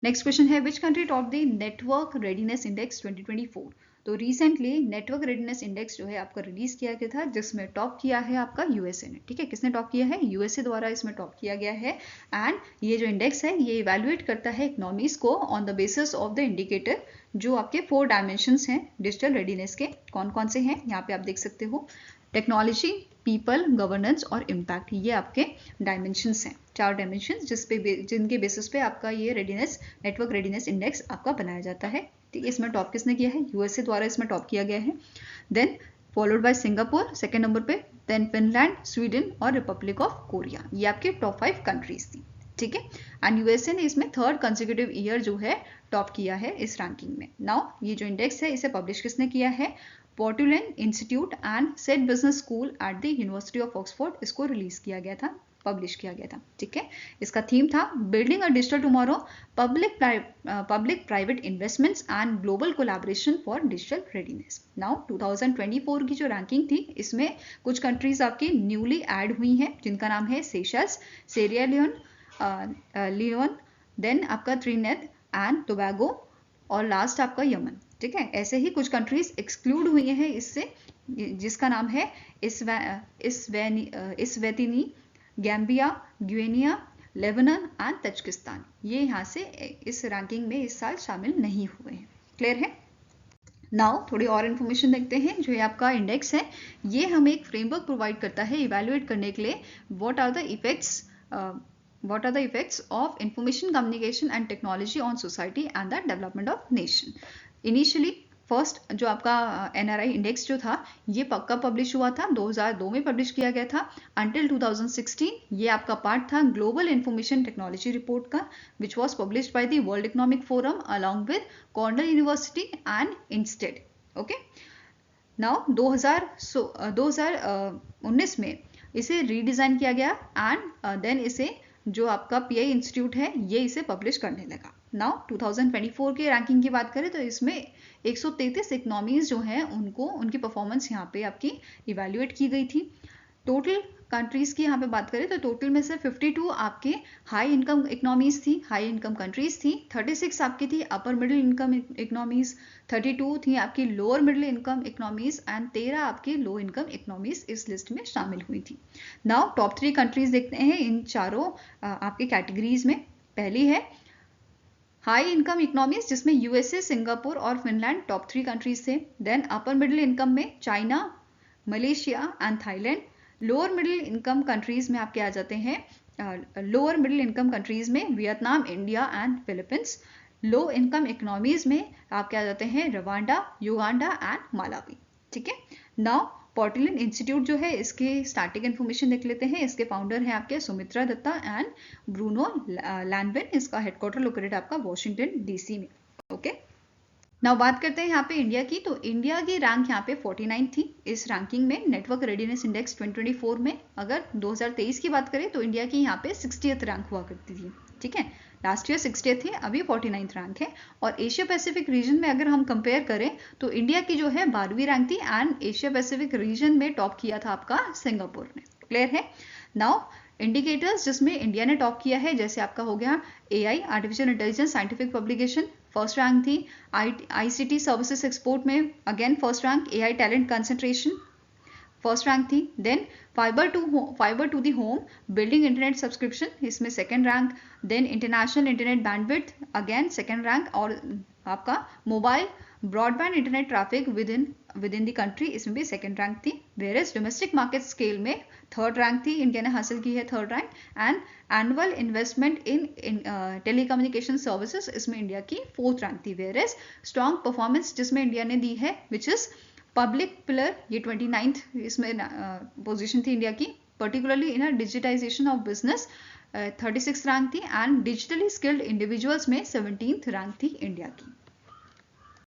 नेक्स्ट क्वेश्चन है which country top the network readiness index 2024? तो रिसेंटली नेटवर्क रेडीनेस इंडेक्स जो है आपका रिलीज किया गया था, जिसमें टॉप किया है आपका USA ने। ठीक है, किसने टॉप किया है? USA द्वारा इसमें टॉप किया गया है। एंड ये जो इंडेक्स है ये इवेल्युएट करता है इकोनॉमीज को on the basis of the indicator, जो आपके 4 डायमेंशंस हैं डिजिटल रेडीनेस के। कौन कौन से हैं यहाँ पे आप देख सकते हो। टेक्नोलॉजी, पीपल, गवर्नेंस और इम्पैक्ट, ये आपके डायमेंशंस हैं, 4 डायमेंशंस जिनके बेसिस पे आपका ये रेडीनेस, नेटवर्क रेडीनेस इंडेक्स आपका बनाया जाता है। ठीक है, इसमें टॉप किसने किया है? यूएसए द्वारा इसमें टॉप किया गया है। Then followed by Singapore second number पे, देन फिनलैंड, स्वीडन और रिपब्लिक ऑफ कोरिया, ये आपके टॉप 5 कंट्रीज थी। ठीक है, एंड यूएसए ने इसमें 3rd कंसेक्यूटिव ईयर जो है टॉप किया है इस रैंकिंग में। नाउ ये जो इंडेक्स है इसे पब्लिश किसने किया है? Portulans Institute and Said Business School at the University of Oxford, इसको रिलीज किया गया था, पब्लिश किया गया था। ठीक है, इसका थीम था building a digital tomorrow, public private investments and global collaboration for digital readiness. Now 2024 की जो रैंकिंग थी इसमें कुछ कंट्रीज आपकी न्यूली ऐड हुई हैं जिनका नाम है सेशल्स, सेरिया लियोन, देन आपका त्रिनिदाद एंड टोबैगो और लास्ट आपका यमन। ठीक है, ऐसे ही कुछ कंट्रीज एक्सक्लूड हुई हैं इससे, जिसका नाम है इस्वेतिनी, गैम्बिया, ग्विनिया, लेबनान एंड तजिकिस्तान, ये यहाँ से इस रैंकिंग में इस साल शामिल नहीं हुए हैं। क्लियर है? नाउ थोड़ी और इन्फॉर्मेशन देखते हैं। जो ये आपका इंडेक्स है ये हमें एक फ्रेमवर्क प्रोवाइड करता है इवेल्युएट करने के लिए what are the effects of information communication and technology on society and the development of nation. Initially first जो आपका NRI इंडेक्स जो था ये पक्का पब्लिश हुआ था, 2002 में पब्लिश किया गया था। अंटिल 2016 ये आपका पार्ट था ग्लोबल इंफॉर्मेशन टेक्नोलॉजी रिपोर्ट का, which was published by the world economic forum along with Cornell university and instead. Okay, now 2019 में इसे रीडिज़ाइन किया गया एंड देन इसे जो आपका PI इंस्टीट्यूट है ये इसे पब्लिश करने लगा। नाउ 2024 के रैंकिंग की बात करें तो इसमें 133 इकोनॉमीज जो हैं उनको उनकी परफॉर्मेंस यहाँ पे आपकी इवेल्युएट की गई थी। टोटल कंट्रीज की यहाँ पे बात करें तो टोटल में से 52 आपके हाई इनकम इकोनॉमीज थी, हाई इनकम कंट्रीज थी, 36 आपकी थी अपर मिडिल इनकम इकोनॉमीज, 32 थी आपकी lower middle income economies and 13 आपकी लो इनकम इकोनॉमीज इस लिस्ट में शामिल हुई थी। नाउ टॉप 3 कंट्रीज देखते हैं इन चारों आपके कैटेगरीज में। पहली है हाई इनकम इकोनॉमीज जिसमें यूएसए, सिंगापुर और फिनलैंड टॉप 3 कंट्रीज थे। देन अपर मिडिल इनकम में China, Malaysia and Thailand. Lower middle income countries में आपके आ जाते हैं लोअर मिडिल इनकम कंट्रीज में Vietnam, India and Philippines. Low income economies में आपके आ जाते हैं रवांडा, युगांडा एंड मालावी। ठीक है, नाउ पोर्टलैंड इंस्टीट्यूट जो है इसके स्टार्टिंग इन्फॉर्मेशन देख लेते हैं। इसके फाउंडर हैं आपके सुमित्रा दत्ता एंड ब्रूनो लैंडविन। इसका हेडक्वार्टर लोकेटेड आपका वॉशिंगटन DC में। ओके, नाउ बात करते हैं यहाँ पे इंडिया की। तो इंडिया की रैंक यहाँ पे 49 थी इस रैंकिंग में नेटवर्क रेडीनेस इंडेक्स 2024 में। अगर 2023 की बात करें तो इंडिया की यहाँ पे 60th रैंक हुआ करती थी। ठीक है, लास्ट ईयर 60th थी, अभी 49th रैंक है। और एशिया पैसिफिक रीजन में अगर हम कंपेयर करें तो इंडिया की जो है 12वीं रैंक थी एंड एशिया पैसिफिक रीजन में टॉप किया था आपका सिंगापुर ने। क्लियर है? नाउ इंडिकेटर्स जिसमें इंडिया ने टॉप किया है, जैसे आपका हो गया AI artificial intelligence scientific publication, first rank थी। ICT सर्विसेज एक्सपोर्ट में again first rank. AI talent concentration first rank थी। Then fibre to the home building internet subscription, इसमें second rank. Then international internet bandwidth again second rank. और आपका mobile broadband internet traffic with in the country, इसमें भी सेकेंड रैंक थी। वेयरएज डोमेस्टिक मार्केट स्केल में थर्ड रैंक थी, इंडिया ने हासिल की है third rank. And annual investment in telecommunication services, इसमें इंडिया की फोर्थ रैंक थी। वेयरएज स्ट्रॉन्ग परफॉर्मेंस जिसमें इंडिया ने दी है विच इज पब्लिक पिलर, ये 29th इसमें पोजीशन थी इंडिया की। Particularly in digitisation of business 36th rank थी। एंड डिजिटली स्किल्ड इंडिविजुअल्स में 17th रैंक थी इंडिया की।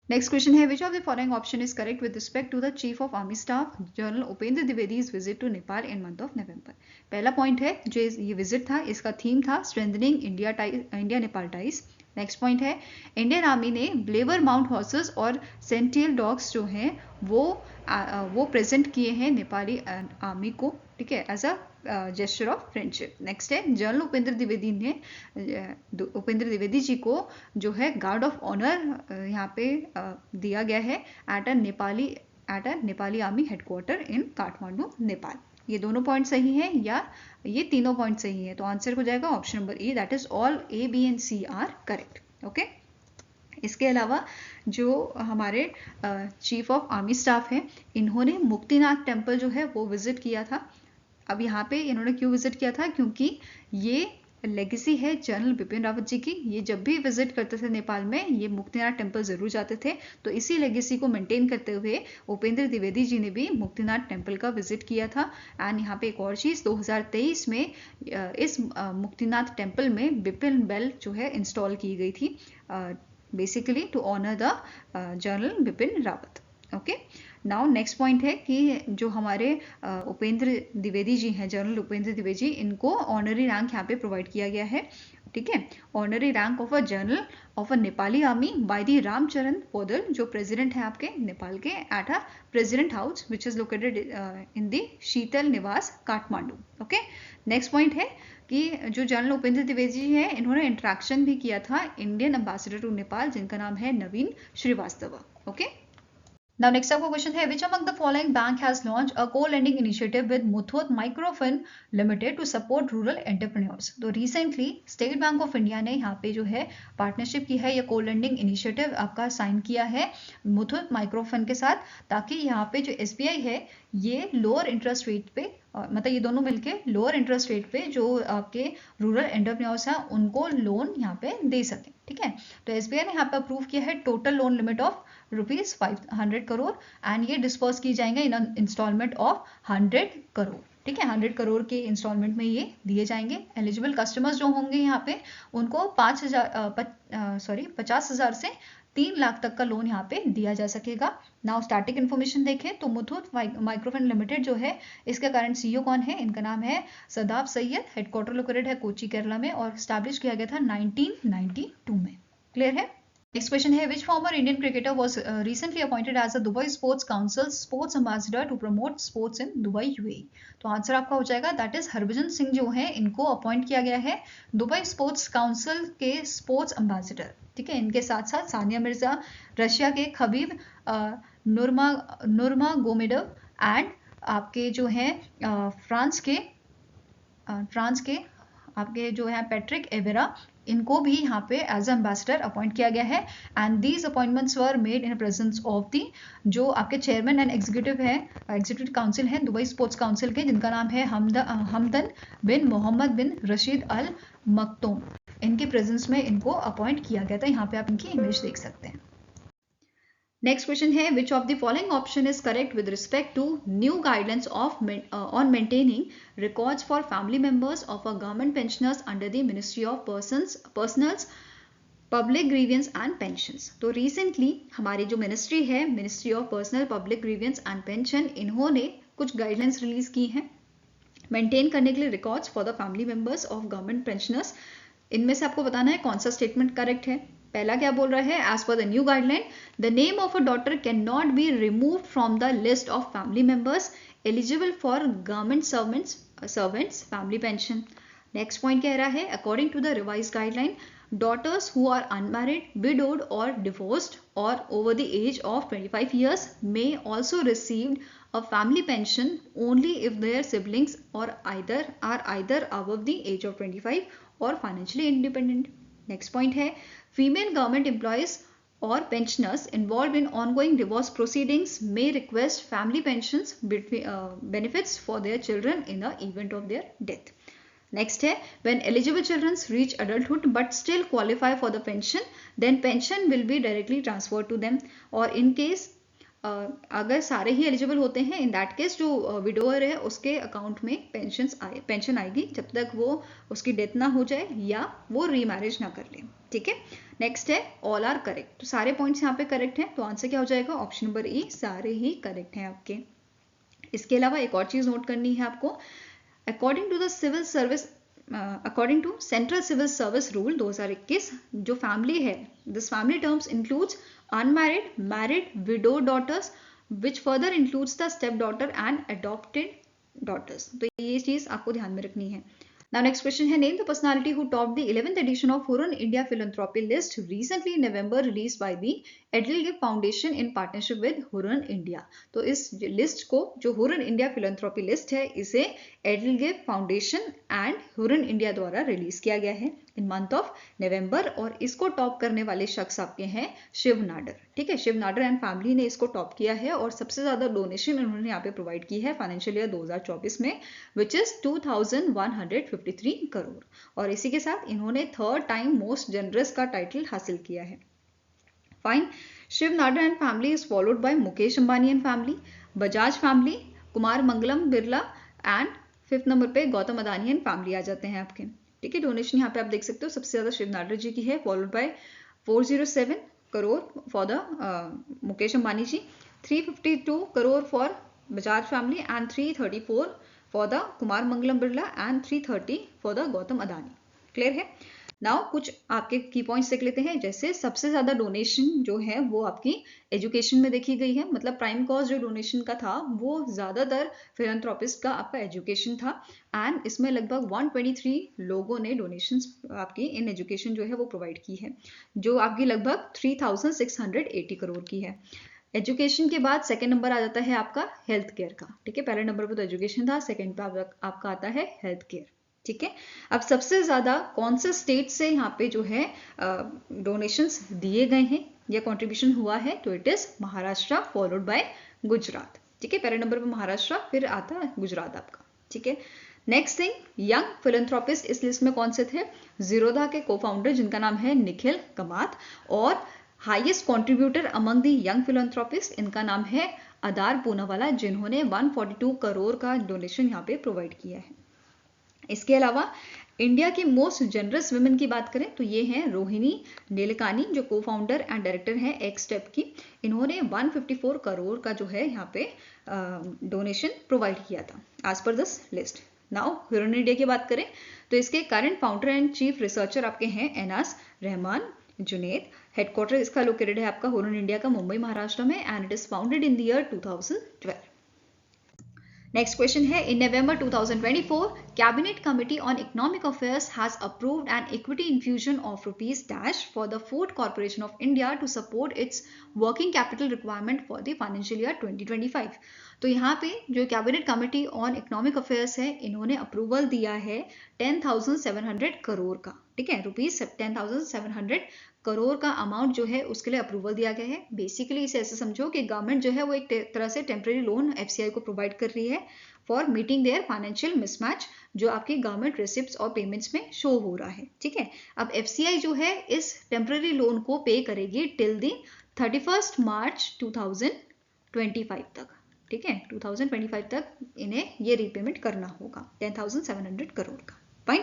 नेक्स्ट क्वेश्चन है which of the following option is correct with respect to the chief of army staff general Upendra Dwivedi's visit to Nepal in month of November. पहला पॉइंट है जो ये विजिट था इसका थीम था strengthening India Nepal ties. Next point है इंडियन आर्मी ने ब्लेवर माउंट हॉर्सेस और सेंटियल डॉग्स जो हैं वो प्रेजेंट किए हैं नेपाली आर्मी को। ठीक है, as a gesture of friendship. Next है जनरल उपेंद्र द्विवेदी जी को जो है गार्ड ऑफ ऑनर यहाँ पे दिया गया है at a Nepali army headquarter in Kathmandu, Nepal. ये दोनों पॉइंट सही हैं या ये तीनों पॉइंट सही हैं? तो आंसर हो जाएगा option number A, that is all A, B and C are correct. Okay, इसके अलावा जो हमारे चीफ ऑफ आर्मी स्टाफ है, इन्होंने मुक्तिनाथ टेम्पल जो है वो विजिट किया था। अब यहाँ पे इन्होंने क्यों विजिट किया था? क्योंकि ये लेगेसी है जनरल बिपिन रावत जी की। ये जब भी विजिट करते थे नेपाल में, ये मुक्तिनाथ टेम्पल जरूर जाते थे। तो इसी लेगेसी को मेंटेन करते हुए उपेंद्र द्विवेदी जी ने भी मुक्तिनाथ टेम्पल का विजिट किया था। एंड यहाँ पे एक और चीज़, 2023 में इस मुक्तिनाथ टेम्पल में बिपिन बेल जो है इंस्टॉल की गई थी, basically to honour the general Bipin Rawat. Okay, now next point है कि जो हमारे उपेंद्र द्विवेदी जी हैं, जनरल उपेंद्र द्विवेदी जी, इनको ऑनरी रैंक यहाँ पे प्रोवाइड किया गया है। ठीक है, honorary rank of a general of a Nepali army by the Ramcharan Poudel, जो प्रेसिडेंट है आपके नेपाल के, at a president house which is located in the Sheetal Niwas Kathmandu. Okay, next point है कि जो जनरल उपेंद्र द्विवेदी जी हैं, इन्होंने इंटरेक्शन भी किया था इंडियन एम्बेसडर टू नेपाल, जिनका नाम है नवीन श्रीवास्तव। ओके, now next आपका क्वेश्चन है, which among the following bank has launched a co-lending initiative with Muthoot Microfinance Limited to support rural entrepreneurs? तो recently state bank of India ने यहाँ पे जो है पार्टनरशिप की है, या co-lending इनिशिएटिव आपका साइन किया है मुथूट माइक्रोफिन के साथ, ताकि यहाँ पे जो SBI है ये लोअर इंटरेस्ट रेट पे, मतलब ये दोनों मिलके लोअर इंटरेस्ट रेट पे जो आपके रूरल एंटरप्रेन्योर्स हैं उनको लोन यहाँ पे दे सकें। ठीक है, तो SBI ने यहाँ पे अप्रूव किया है total loan limit of ₹500 crore, and ये डिस्पर्स की जाएंगे इन इंस्टॉलमेंट ऑफ 100 करोड़। ठीक है, 100 करोड़ के इंस्टॉलमेंट में ये दिए जाएंगे। एलिजिबल कस्टमर्स जो होंगे यहाँ पे उनको 50,000 से 3 लाख तक का लोन यहाँ पे दिया जा सकेगा। नाउ स्टैटिक इन्फॉर्मेशन देखें तो मुथूट माइक्रोफिन लिमिटेड जो है, इसका करंट CEO कौन है? इनका नाम है सदाब सैयद, हेडक्वार्टर लोकेटेड है कोची केरला में, और स्टैब्लिश किया गया था 1992 में। क्लियर है? नेक्स्ट क्वेश्चन है, which former Indian cricketer was recently appointed as a Dubai sports council sports ambassador to promote sports in Dubai UAE? तो आंसर आपका हो जाएगा दैट इज हरभजन सिंह जो है, इनको अपॉइंट किया गया है दुबई स्पोर्ट्स काउंसिल के स्पोर्ट्स एम्बेसडर। ठीक है, इनके साथ साथ सानिया मिर्जा, रशिया के खबीब नुरमा गोमेडव, एंड आपके जो है फ्रांस के आपके जो है पैट्रिक एवेरा, इनको भी यहाँ पे एज एम्बेसडर अपॉइंट किया गया है। And these appointments were made in presence of the जो आपके चेयरमैन एंड एग्जीक्यूटिव काउंसिल हैं दुबई स्पोर्ट्स काउंसिल के, जिनका नाम है हमदन बिन मोहम्मद बिन रशीद अल मक्तूम। इनके प्रेजेंस में इनको अपॉइंट किया गया था। यहाँ पे आप इनकी इमेज देख सकते हैं। नेक्स्ट क्वेश्चन है, which of the following option is correct with respect to new guidelines on maintaining records for family members of a government pensioners under the ministry of personnels public grievances and pensions? तो रिसेंटली हमारी जो मिनिस्ट्री है, ministry of personnel public grievances and pension, इन्होंने कुछ गाइडलाइंस रिलीज की हैं मेंटेन करने के लिए records for the family members of government pensioners. इनमें से आपको बताना है कौन सा स्टेटमेंट करेक्ट है। पहला क्या बोल रहा है, as per the new guideline the name of a daughter can not be removed from the list of family members eligible for government servants family pension. Next point कह रहा है, according to the revise guideline daughters who are unmarried, widowed or divorced or over the age of 25 years may also receive a family pension only if their siblings are either above the age of 25 or financially independent. Next point है, female government employees or pensioners involved in ongoing divorce proceedings may request family pensions benefits for their children in the event of their death. Next है, when eligible children reach adulthood but still qualify for the pension, then pension will be directly transferred to them. और in case अगर सारे ही एलिजिबल होते हैं, इन दैट केस जो विडोअर है उसके अकाउंट में पेंशन आएगी जब तक वो उसकी डेथ ना हो जाए या वो रीमैरिज ना कर ले। ठीक है, नेक्स्ट है, ऑल आर करेक्ट। तो सारे पॉइंट्स यहाँ पे करेक्ट हैं, तो आंसर क्या हो जाएगा? ऑप्शन नंबर E, सारे ही करेक्ट हैं आपके। इसके अलावा एक और चीज नोट करनी है आपको, according to central civil service rule 2021, जो फैमिली है, this family terms includes unmarried, married, widow daughters, which further includes the step daughter and adopted daughters. तो ये चीज आपको ध्यान में रखनी है। Now next question है, name the personality who topped the 11th edition of Hurun India Philanthropy List recently in November released by the Edelgive Foundation in partnership with Hurun India। तो इस लिस्ट को, जो Hurun India Philanthropy List है, इसे Edelgive Foundation and Hurun India द्वारा रिलीज किया गया है। इन मंथ ऑफ नवंबर, और इसको टॉप करने वाले शख्स आपके हैं शिव नाडर। ठीक है, शिव नाडर एंड फैमिली ने इसको टॉप किया है और सबसे ज़्यादा डोनेशन इन्होंने यहाँ पे प्रोवाइड की है फाइनेंशियल ईयर 2024 में, विच इज़ 2153 करोड़। और इसी के साथ इन्होंने थर्ड टाइम मोस्ट जनरस का टाइटल हासिल किया है। Fine. Shiv Nadar and family is followed by Mukesh Ambani and family, Bajaj family, Kumar Mangalam Birla and 5th number पे गौतम अदानी एंड फैमिली आ जाते हैं आपके। ठीक है, डोनेशन यहाँ पे आप देख सकते हो सबसे ज्यादा शिव नाडर जी की है, followed by 407 crore for the Mukesh Ambani ji, 352 crore for Bajaj family and 334 for the Kumar Mangalam Birla and 330 for the Gautam Adani. Clear है। नाउ कुछ आपके की पॉइंट्स देख लेते हैं। जैसे सबसे ज़्यादा डोनेशन जो है वो आपकी एजुकेशन में देखी गई है, मतलब प्राइम कॉज जो डोनेशन का था वो ज़्यादातर फिलैंथ्रोपिस्ट का आपका एजुकेशन था, एंड इसमें लगभग 123 लोगों ने डोनेशंस आपकी इन एजुकेशन जो है वो प्रोवाइड की है, जो आपकी लगभग 3680 करोड़ की है। एजुकेशन के बाद सेकेंड नंबर आ जाता है आपका हेल्थ केयर का। ठीक है, पहले नंबर पर तो एजुकेशन था, सेकेंड पे आपका आता है हेल्थ केयर। ठीक है, अब सबसे ज्यादा कौन से स्टेट से यहाँ पे जो है डोनेशंस दिए गए हैं या कंट्रीब्यूशन हुआ है, तो it is Maharashtra followed by Gujarat. ठीक है, पहले नंबर पे महाराष्ट्र, फिर आता है गुजरात आपका। ठीक है, नेक्स्ट थिंग, यंग फिलैंथ्रोपिस्ट इस लिस्ट में कौन से थे? जीरोधा के को फाउंडर जिनका नाम है निखिल कमात, और highest contributor among the young philanthropist इनका नाम है अदार पूनावाला, जिन्होंने 142 करोड़ का डोनेशन यहाँ पे प्रोवाइड किया है। इसके अलावा इंडिया की मोस्ट जनरस वुमेन की बात करें तो ये हैं रोहिणी नीलकानी, जो को फाउंडर एंड डायरेक्टर हैं एक्स स्टेप की। इन्होंने 154 करोड़ का जो है यहाँ पे डोनेशन प्रोवाइड किया था as per this list. Now Hurun India की बात करें तो इसके current founder and chief researcher आपके हैं एनास रहमान जुनेद। हेडक्वार्टर इसका लोकेटेड है आपका ह्यूरन इंडिया का मुंबई महाराष्ट्र में, and it is founded in the year 2012। Next question है, in November 2024, Cabinet Committee on Economic Affairs has approved an equity infusion of rupees dash for the Food Corporation of India to support its working capital requirement for the financial year 2025. तो यहाँ पे जो cabinet committee on economic affairs है, इन्होंने अप्रूवल दिया है 10,700 करोड़ का। ठीक है, रुपीज 10,700 करोड़ का अमाउंट जो है उसके लिए अप्रूवल दिया गया है। बेसिकली इसे ऐसे समझो कि गवर्नमेंट जो है वो एक तरह से टेम्परेरी लोन एफसीआई को प्रोवाइड कर रही है for meeting there financial mismatch, जो आपकी गवर्नमेंट रिसिप्ट्स और पेमेंट्स में शो हो रहा है। ठीक है, अब एफसीआई जो है इस टेम्परेरी लोन को पे करेगी टिल द 31 मार्च 2025 तक। ठीक है, 2025 तक इन्हें ये रीपेमेंट करना होगा 10,700 करोड़ का। फाइन।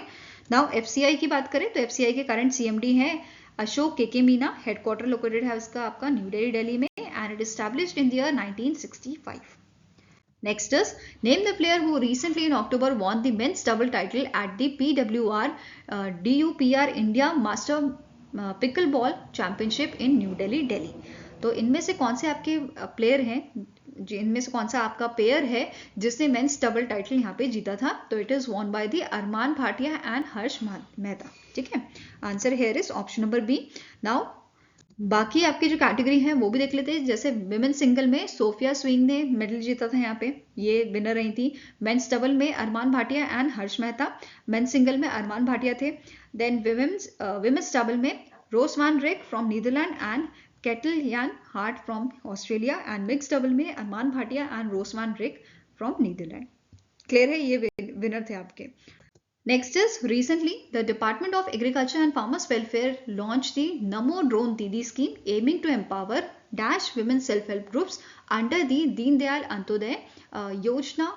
नाउ एफसीआई की बात करें तो एफसीआई के करंट सीएमडी हैं अशोक केके मीना। हेडक्वार्टर लोकेटेड है उसका आपका न्यू दिल्ली में, and it established in the year 1965। Next is, name the player who recently in October won the men's double title at the PWR DUPR India Master Pickleball Championship in New Delhi, Delhi। तो इनमें से कौन से आपके प्लेयर हैं, इनमें से कौन सा आपका पेयर है जिसने मेंस डबल टाइटल यहाँ पे जीता था? तो it is won by the Arman Bhatia and Harsh Mehta. ठीक है, answer here is option number B. Now बाकी आपकी जो कैटेगरी है वो भी देख लेते हैं। जैसे विमेन सिंगल में सोफिया स्विंग ने मेडल जीता था, यहाँ पे ये विनर रही थी। मेंस डबल में Arman Bhatia and Harsh Mehta, men's single में अरमान भाटिया थे। देन विमेंस डबल में Ros van Rijk from Netherland and Kaitlyn Hart from Australia, and mix double में Arman Bhatia and Ros van Rijk from Netherland. Clear है, ये विनर थे आपके। Next is, recently the Department of Agriculture and Farmers Welfare launched the Namo Drone Didi scheme aiming to empower dash women self-help groups under the Deen Dayal Antoday Yojana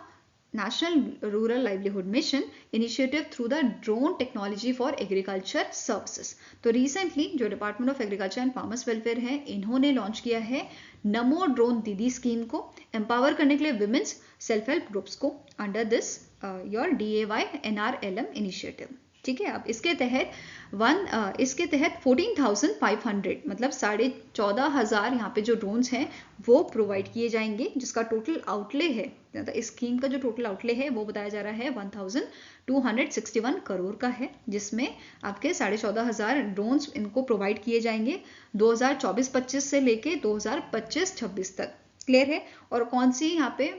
National Rural Livelihood Mission initiative through the drone technology for agriculture services। तो recently जो Department of Agriculture and Farmers Welfare है, इन्होंने लॉन्च किया है नमो ड्रोन दीदी स्कीम को एम्पावर करने के लिए विमेंस सेल्फ हेल्प ग्रुप्स को under this your DAY NRLM initiative. ठीक है, अब इसके तहत 14,500 मतलब 14,500 यहाँ पे जो ड्रोन्स हैं वो प्रोवाइड किए जाएंगे, जिसका टोटल आउटले है, इस स्कीम का जो टोटल आउटले है वो बताया जा रहा है 1,261 करोड़ का है, जिसमें आपके 14,500 ड्रोन्स इनको प्रोवाइड किए जाएंगे 2024-25 से लेके 2025-26 तक। क्लियर है। और कौन सी यहाँ पे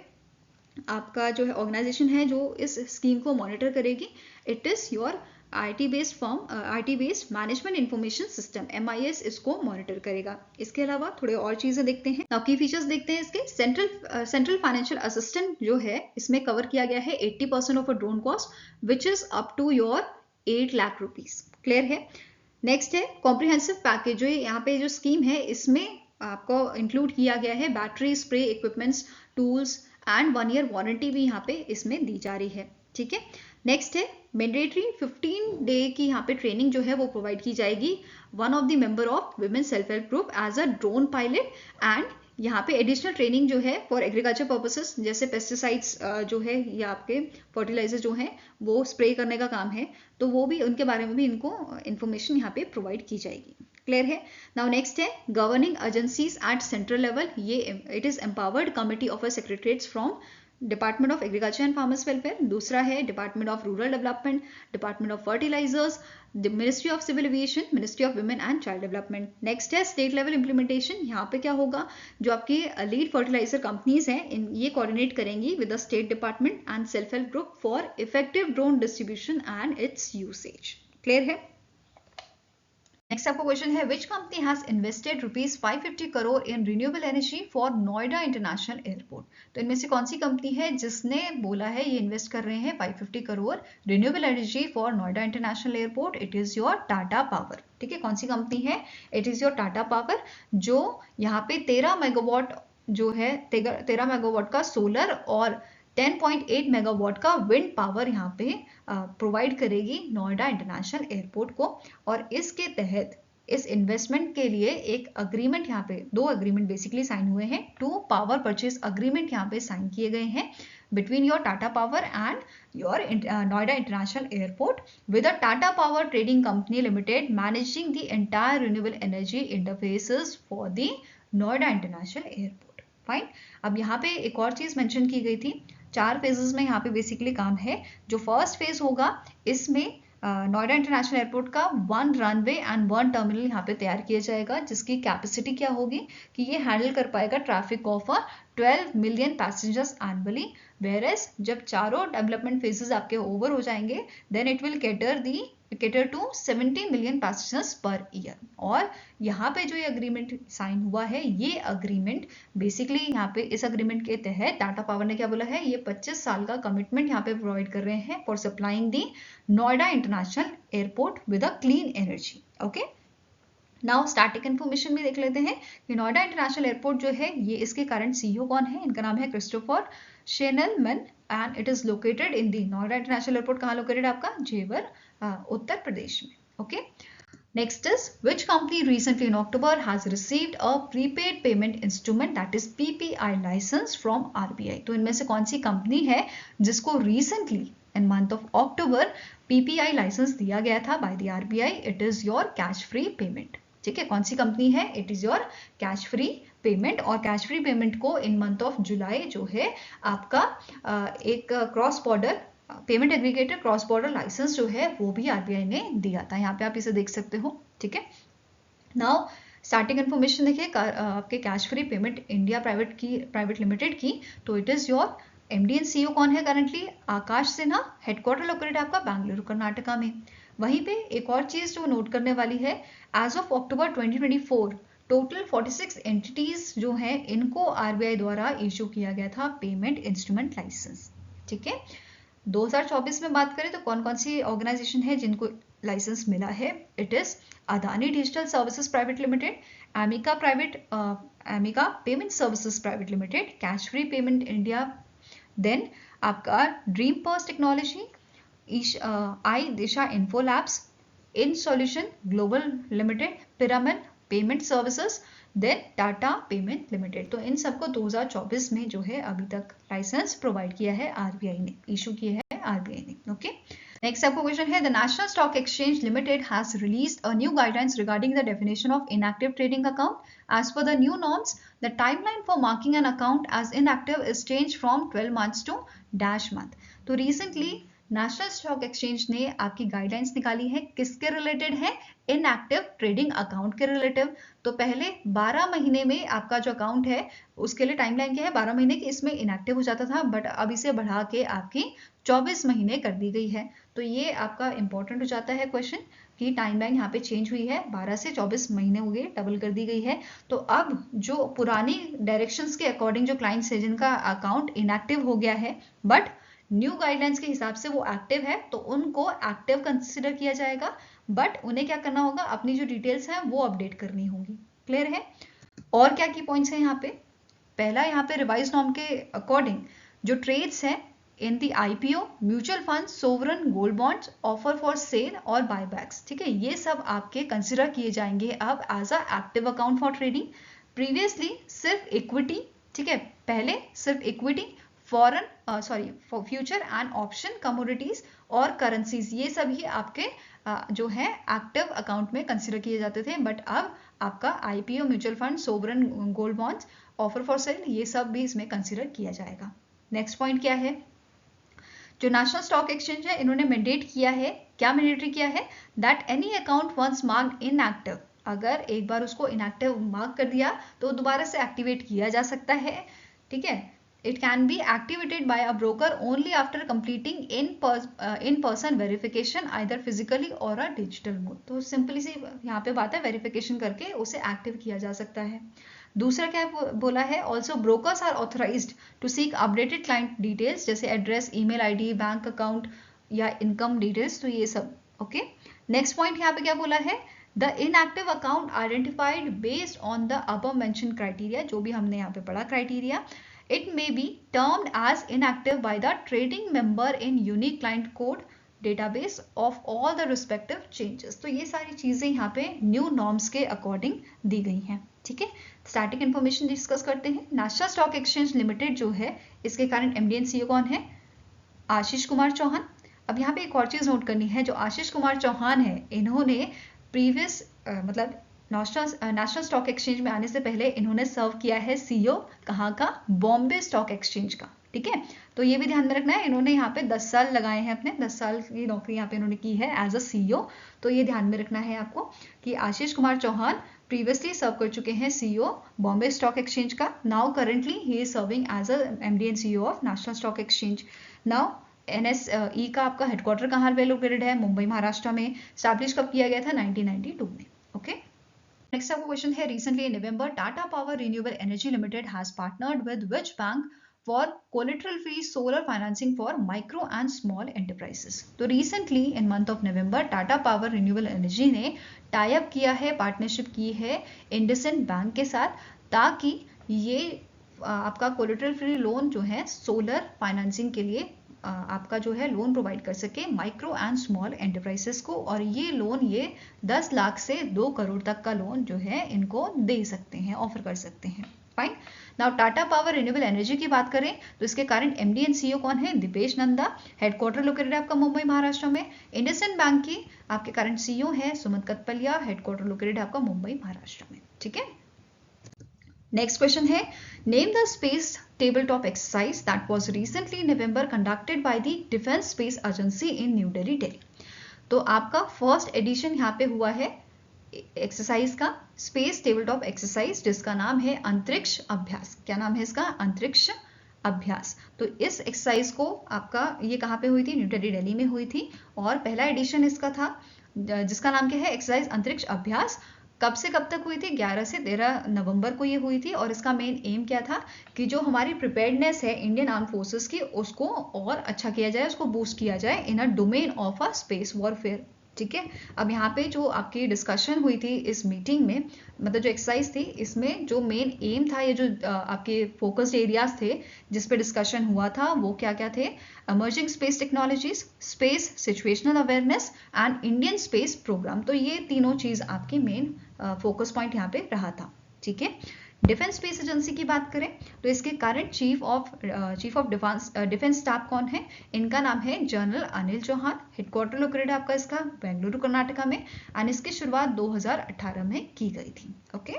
आपका जो है ऑर्गेनाइजेशन है जो इस स्कीम को मॉनिटर करेगी? It is your IT based form, IT based management information system MIS इसको मॉनिटर करेगा। इसके अलावा थोड़े और चीजें देखते हैं। अब की फीचर्स देखते हैं इसके। सेंट्रल फाइनेंशियल असिस्टेंट जो है इसमें कवर किया गया है 80% of a drone cost which is up to your 8 lakh rupees. Clear है। नेक्स्ट है कॉम्प्रिहेंसिव पैकेज, जो यहाँ पे जो स्कीम है इसमें आपको इंक्लूड किया गया है battery spray equipments, tools and 1 year warranty भी यहाँ पे इसमें दी जा रही है। ठीक है। नेक्स्ट है मैंडेटरी 15 डे की यहाँ पे ट्रेनिंग जो है वो प्रोवाइड की जाएगी one of the member of women self help group as a drone pilot. And यहाँ पे एडिशनल ट्रेनिंग जो है फॉर एग्रीकल्चर पर्पसेस, जैसे पेस्टिसाइड्स जो है या आपके फर्टिलाइजर जो है वो स्प्रे करने का काम है, तो वो भी उनके बारे में भी इनको इंफॉर्मेशन यहाँ पे प्रोवाइड की जाएगी। क्लियर है। नाउ नेक्स्ट है governing agencies at central level. ये it is empowered committee of secretaries from department of agriculture and farmers welfare. दूसरा है department of rural development, department of fertilisers, ministry of civil aviation, ministry of women and child development. Next है स्टेट लेवल इंप्लीमेंटेशन। यहाँ पे क्या होगा, जो आपकी लीड फर्टिलाइजर कंपनीज हैं ये कोऑर्डिनेट करेंगी with the state department and self help group for effective drone distribution and it's usage. Clear है। नेक्स्ट आपको क्वेश्चन है which company has invested rupees 550 crore in renewable energy for Noida international airport. तो इनमें से कौन सी कंपनी है जिसने बोला है ये इन्वेस्ट कर रहे हैं 550 crore renewable energy for Noida international airport? It is your Tata power. ठीक है, कौन सी कंपनी है? It is your Tata power, जो यहाँ पे 13 मेगावाट जो है 13 मेगावाट का सोलर और 10.8 मेगावाट का विंड पावर यहाँ पे प्रोवाइड करेगी नोएडा इंटरनेशनल एयरपोर्ट को। और इसके तहत इस इन्वेस्टमेंट के लिए एक अग्रीमेंट यहाँ पे 2 अग्रीमेंट बेसिकली साइन हुए हैं। 2 पावर परचेज अग्रीमेंट यहाँ पे साइन किए गए हैं between your Tata Power and your Noida International Airport with a Tata Power Trading Company Limited managing the entire renewable energy interfaces for the Noida International Airport. Fine. अब यहाँ पे एक और चीज मेंशन की गई थी, 4 फेजेस में यहाँ पे बेसिकली काम है। जो फर्स्ट फेज होगा इसमें नोएडा इंटरनेशनल एयरपोर्ट का 1 रनवे एंड 1 टर्मिनल यहाँ पे तैयार किया जाएगा, जिसकी कैपेसिटी क्या होगी कि ये हैंडल कर पाएगा traffic of 12 million passengers annually. Whereas जब चारों डेवलपमेंट फेजेस आपके ओवर हो जाएंगे then it will cater to 70 million passengers per year. और यहाँ पे जो ये अग्रीमेंट साइन हुआ है, ये अग्रीमेंट बेसिकली यहाँ पे इस अग्रीमेंट के तहत टाटा पावर ने क्या बोला है, ये 25 साल का कमिटमेंट यहाँ पे प्रोवाइड कर रहे हैं for supplying the Noida international airport with a clean energy. Okay, now static information भी देख लेते हैं कि नोएडा इंटरनेशनल एयरपोर्ट जो है ये इसके करंट सीईओ कौन है। इनका नाम है Christopher Schnellmann and it is located in the Noida international airport. कहाँ लोकेटेड है आपका? जेवर, उत्तर प्रदेश में। Okay, next is which company recently in October has received a prepaid payment instrument that is PPI licence from RBI। तो इनमें से कौन सी कंपनी है जिसको recently in month of October PPI licence दिया गया था by the RBI? It is your cash free payment. ठीक है, कौन सी कंपनी है? It is your cash free payment. और कैश फ्री पेमेंट को इन मंथ ऑफ जुलाई जो है आपका एक cross border payment aggregator cross border license जो है वो भी RBI ने दिया था। यहाँ पे आप इसे देख सकते हो। ठीक है, नाउ स्टार्टिंग इन्फॉर्मेशन देखिए आपके cash free payment India private limited की। तो it is your MD and CEO कौन है करंटली? आकाश सिन्हा। हेडक्वार्टर लोकेटेड आपका बेंगलुरु कर्नाटका में। वहीं पे एक और चीज जो नोट करने वाली है, as of October 2024 total 46 entities जो हैं इनको RBI द्वारा इशू किया गया था पेमेंट इंस्ट्रूमेंट लाइसेंस। ठीक है, 2024 में बात करें तो कौन कौन सी ऑर्गेनाइजेशन है जिनको लाइसेंस मिला है? It is Adani digital services private limited, Amica payment services private limited, cash free payment India, then आपका dream purse technology, I Disha info labs, in solution global limited, pyramid payment services, then Tata payment limited. तो इन सबको 2024 में जो है अभी तक लाइसेंस प्रोवाइड किया है RBI ने, इशू किया है RBI ने। ओके, नेक्स्ट आपको क्वेश्चन है the national stock exchange limited has released a new guidelines regarding the definition of inactive trading account. As per the new norms the timeline for marking an account as inactive is change from 12 months to dash month. तो रिसेंटली नेशनल स्टॉक एक्सचेंज ने आपकी गाइडलाइंस निकाली है, किसके रिलेटेड है? इनएक्टिव ट्रेडिंग अकाउंट के रिलेटिव। तो पहले 12 महीने में आपका जो अकाउंट है उसके लिए टाइमलाइन क्या है? 12 महीने की इसमें इनएक्टिव हो जाता था, बट अब इसे बढ़ा के आपकी 24 महीने कर दी गई है। तो ये आपका इंपॉर्टेंट हो जाता है क्वेश्चन कि टाइमलाइन यहाँ पे चेंज हुई है, 12 से 24 महीने हो गए, डबल कर दी गई है। तो अब जो पुरानी डायरेक्शंस के अकॉर्डिंग जो क्लाइंट्स है जिनका अकाउंट इनएक्टिव हो गया है बट न्यू गाइडलाइंस के हिसाब से वो एक्टिव है, तो उनको एक्टिव कंसिडर किया जाएगा, बट उन्हें क्या करना होगा, अपनी जो डिटेल्स हैं वो अपडेट करनी होगी। क्लियर है? और क्या की पॉइंट्स हैं यहाँ पे? पहला, यहाँ पे रिवाइज नॉर्म के अकॉर्डिंग जो ट्रेड्स हैं in the IPO, mutual fund, sovereign gold bonds, offer for sale और बायबैक्स, ठीक है, ये सब आपके कंसिडर किए जाएंगे अब as a active account for trading. Previously सिर्फ इक्विटी, ठीक है, पहले सिर्फ equity, foreign future and option, commodities और करेंसीज, ये सभी आपके जो है एक्टिव अकाउंट में कंसिडर किए जाते थे, बट अब आपका IPO, mutual fund, sovereign gold bonds, offer for cell, ये सब भी इसमें कंसिडर किया जाएगा। नेक्स्ट पॉइंट क्या है? जो नेशनल स्टॉक एक्सचेंज है इन्होंने मैंडेट किया है, क्या मैंडेटरी किया है, that any account once marked inactive, अगर एक बार उसको इनएक्टिव मार्क कर दिया तो दोबारा से एक्टिवेट किया जा सकता है, ठीक है। It can be activated by a broker only after completing in person verification either physically और अ डिजिटल मोड। तो सिंपली सी यहाँ पे बात है, वेरिफिकेशन करके उसे एक्टिव किया जा सकता है। दूसरा क्या बोला है, also brokers are authorised to seek updated client details, जैसे address, email ID, bank account या इनकम डिटेल्स, तो ये सब। ओके, नेक्स्ट पॉइंट यहाँ पे क्या बोला है, the inactive account identified based on the above mention criteria, जो भी हमने यहाँ पे पढ़ा criteria, it may be termed as inactive by the trading member in unique client code database of all the respective changes। तो ये सारी चीजें यहाँ पे न्यू नॉर्म्स के अकॉर्डिंग दी गई हैं, ठीक है। स्टैटिक इन्फॉर्मेशन डिस्कस करते हैं। नेशनल स्टॉक एक्सचेंज लिमिटेड जो है, इसके कारण MD and CEO कौन है? आशीष कुमार चौहान। अब यहाँ पे एक और चीज नोट करनी है, जो आशीष कुमार चौहान है, इन्होंने प्रीवियस मतलब नेशनल स्टॉक एक्सचेंज में आने से पहले इन्होंने सर्व किया है CEO कहाँ का? बॉम्बे स्टॉक एक्सचेंज का, ठीक है। तो ये भी ध्यान में रखना है, इन्होंने यहाँ पे 10 साल लगाए हैं, अपने 10 साल की नौकरी यहाँ पे इन्होंने की है एज अ CEO। तो ये ध्यान में रखना है आपको कि आशीष कुमार चौहान प्रीवियसली सर्व कर चुके हैं CEO बॉम्बे स्टॉक एक्सचेंज का। Now currently he is serving as a MD and CEO of national stock exchange. Now NSE का आपका हेडक्वार्टर कहाँ पे लोकेटेड है? मुंबई, महाराष्ट्र में। स्टैब्लिश कब किया गया था? 1992 में। ओके, नेक्स्ट आपका क्वेश्चन है, recently in November Tata power renewable energy limited has partnered with which bank for collateral free solar financing for micro and small enterprises. तो recently in month of November Tata power renewable energy ने टाई अप किया है, पार्टनरशिप की है इंडसइंड बैंक के साथ, ताकि ये आपका कोलेटरल फ्री लोन जो है सोलर फाइनेंसिंग के लिए आपका जो है लोन प्रोवाइड कर सके माइक्रो एंड स्मॉल एंटरप्राइजेस को। और ये लोन ये 10 लाख से 2 करोड़ तक का लोन जो है इनको दे सकते हैं, ऑफर कर सकते हैं। Fine. Now Tata power renewable energy की बात करें तो इसके कारण MD and CEO कौन है? दीपेश नंदा। हेडक्वार्टर लोकेटेड आपका मुंबई, महाराष्ट्र में। इंडसइंड बैंक की आपके करंट CEO है सुमित कतपलिया। हेडक्वार्टर लोकेटेड आपका मुंबई, महाराष्ट्र में, ठीक है। नेक्स्ट क्वेश्चन है, name the space tabletop exercise that was recently in November conducted by the Defense Space Agency in New Delhi, Delhi। तो आपका फर्स्ट एडिशन यहाँ पे हुआ है एक्सरसाइज का, स्पेस टेबलटॉप एक्सरसाइज, जिसका नाम है अंतरिक्ष अभ्यास। क्या नाम है इसका? अंतरिक्ष अभ्यास। तो इस एक्सरसाइज को आपका ये कहाँ पे हुई थी? न्यू दिल्ली, दिल्ली में हुई थी। और पहला एडिशन इसका था जिसका नाम क्या है? एक्सरसाइज अंतरिक्ष अभ्यास। कब से कब तक हुई थी? 11 से 13 नवंबर को ये हुई थी। और इसका मेन एम क्या था कि जो हमारी प्रिपेयर्डनेस है इंडियन आर्म फोर्सेस की, उसको और अच्छा किया जाए, उसको बूस्ट किया जाए in a domain of a space warfare, ठीक है। अब यहाँ पे जो आपकी डिस्कशन हुई थी इस मीटिंग में, मतलब जो एक्सरसाइज थी, इसमें जो मेन एम था, ये जो आपके फोकस्ड एरियाज थे जिस पे डिस्कशन हुआ था, वो क्या क्या थे? Emerging space technologies, space situational awareness and Indian space program. तो ये तीनों चीज आपकी मेन फोकस पॉइंट यहाँ पे रहा था, ठीक है। डिफेंस स्पेस एजेंसी की बात करें तो इसके current chief of defence staff कौन है? इनका नाम है general Anil Chauhan. Headquarter located आपका इसका बेंगलुरु, कर्नाटका में। एंड इसकी शुरुआत 2018 में की गई थी। ओके,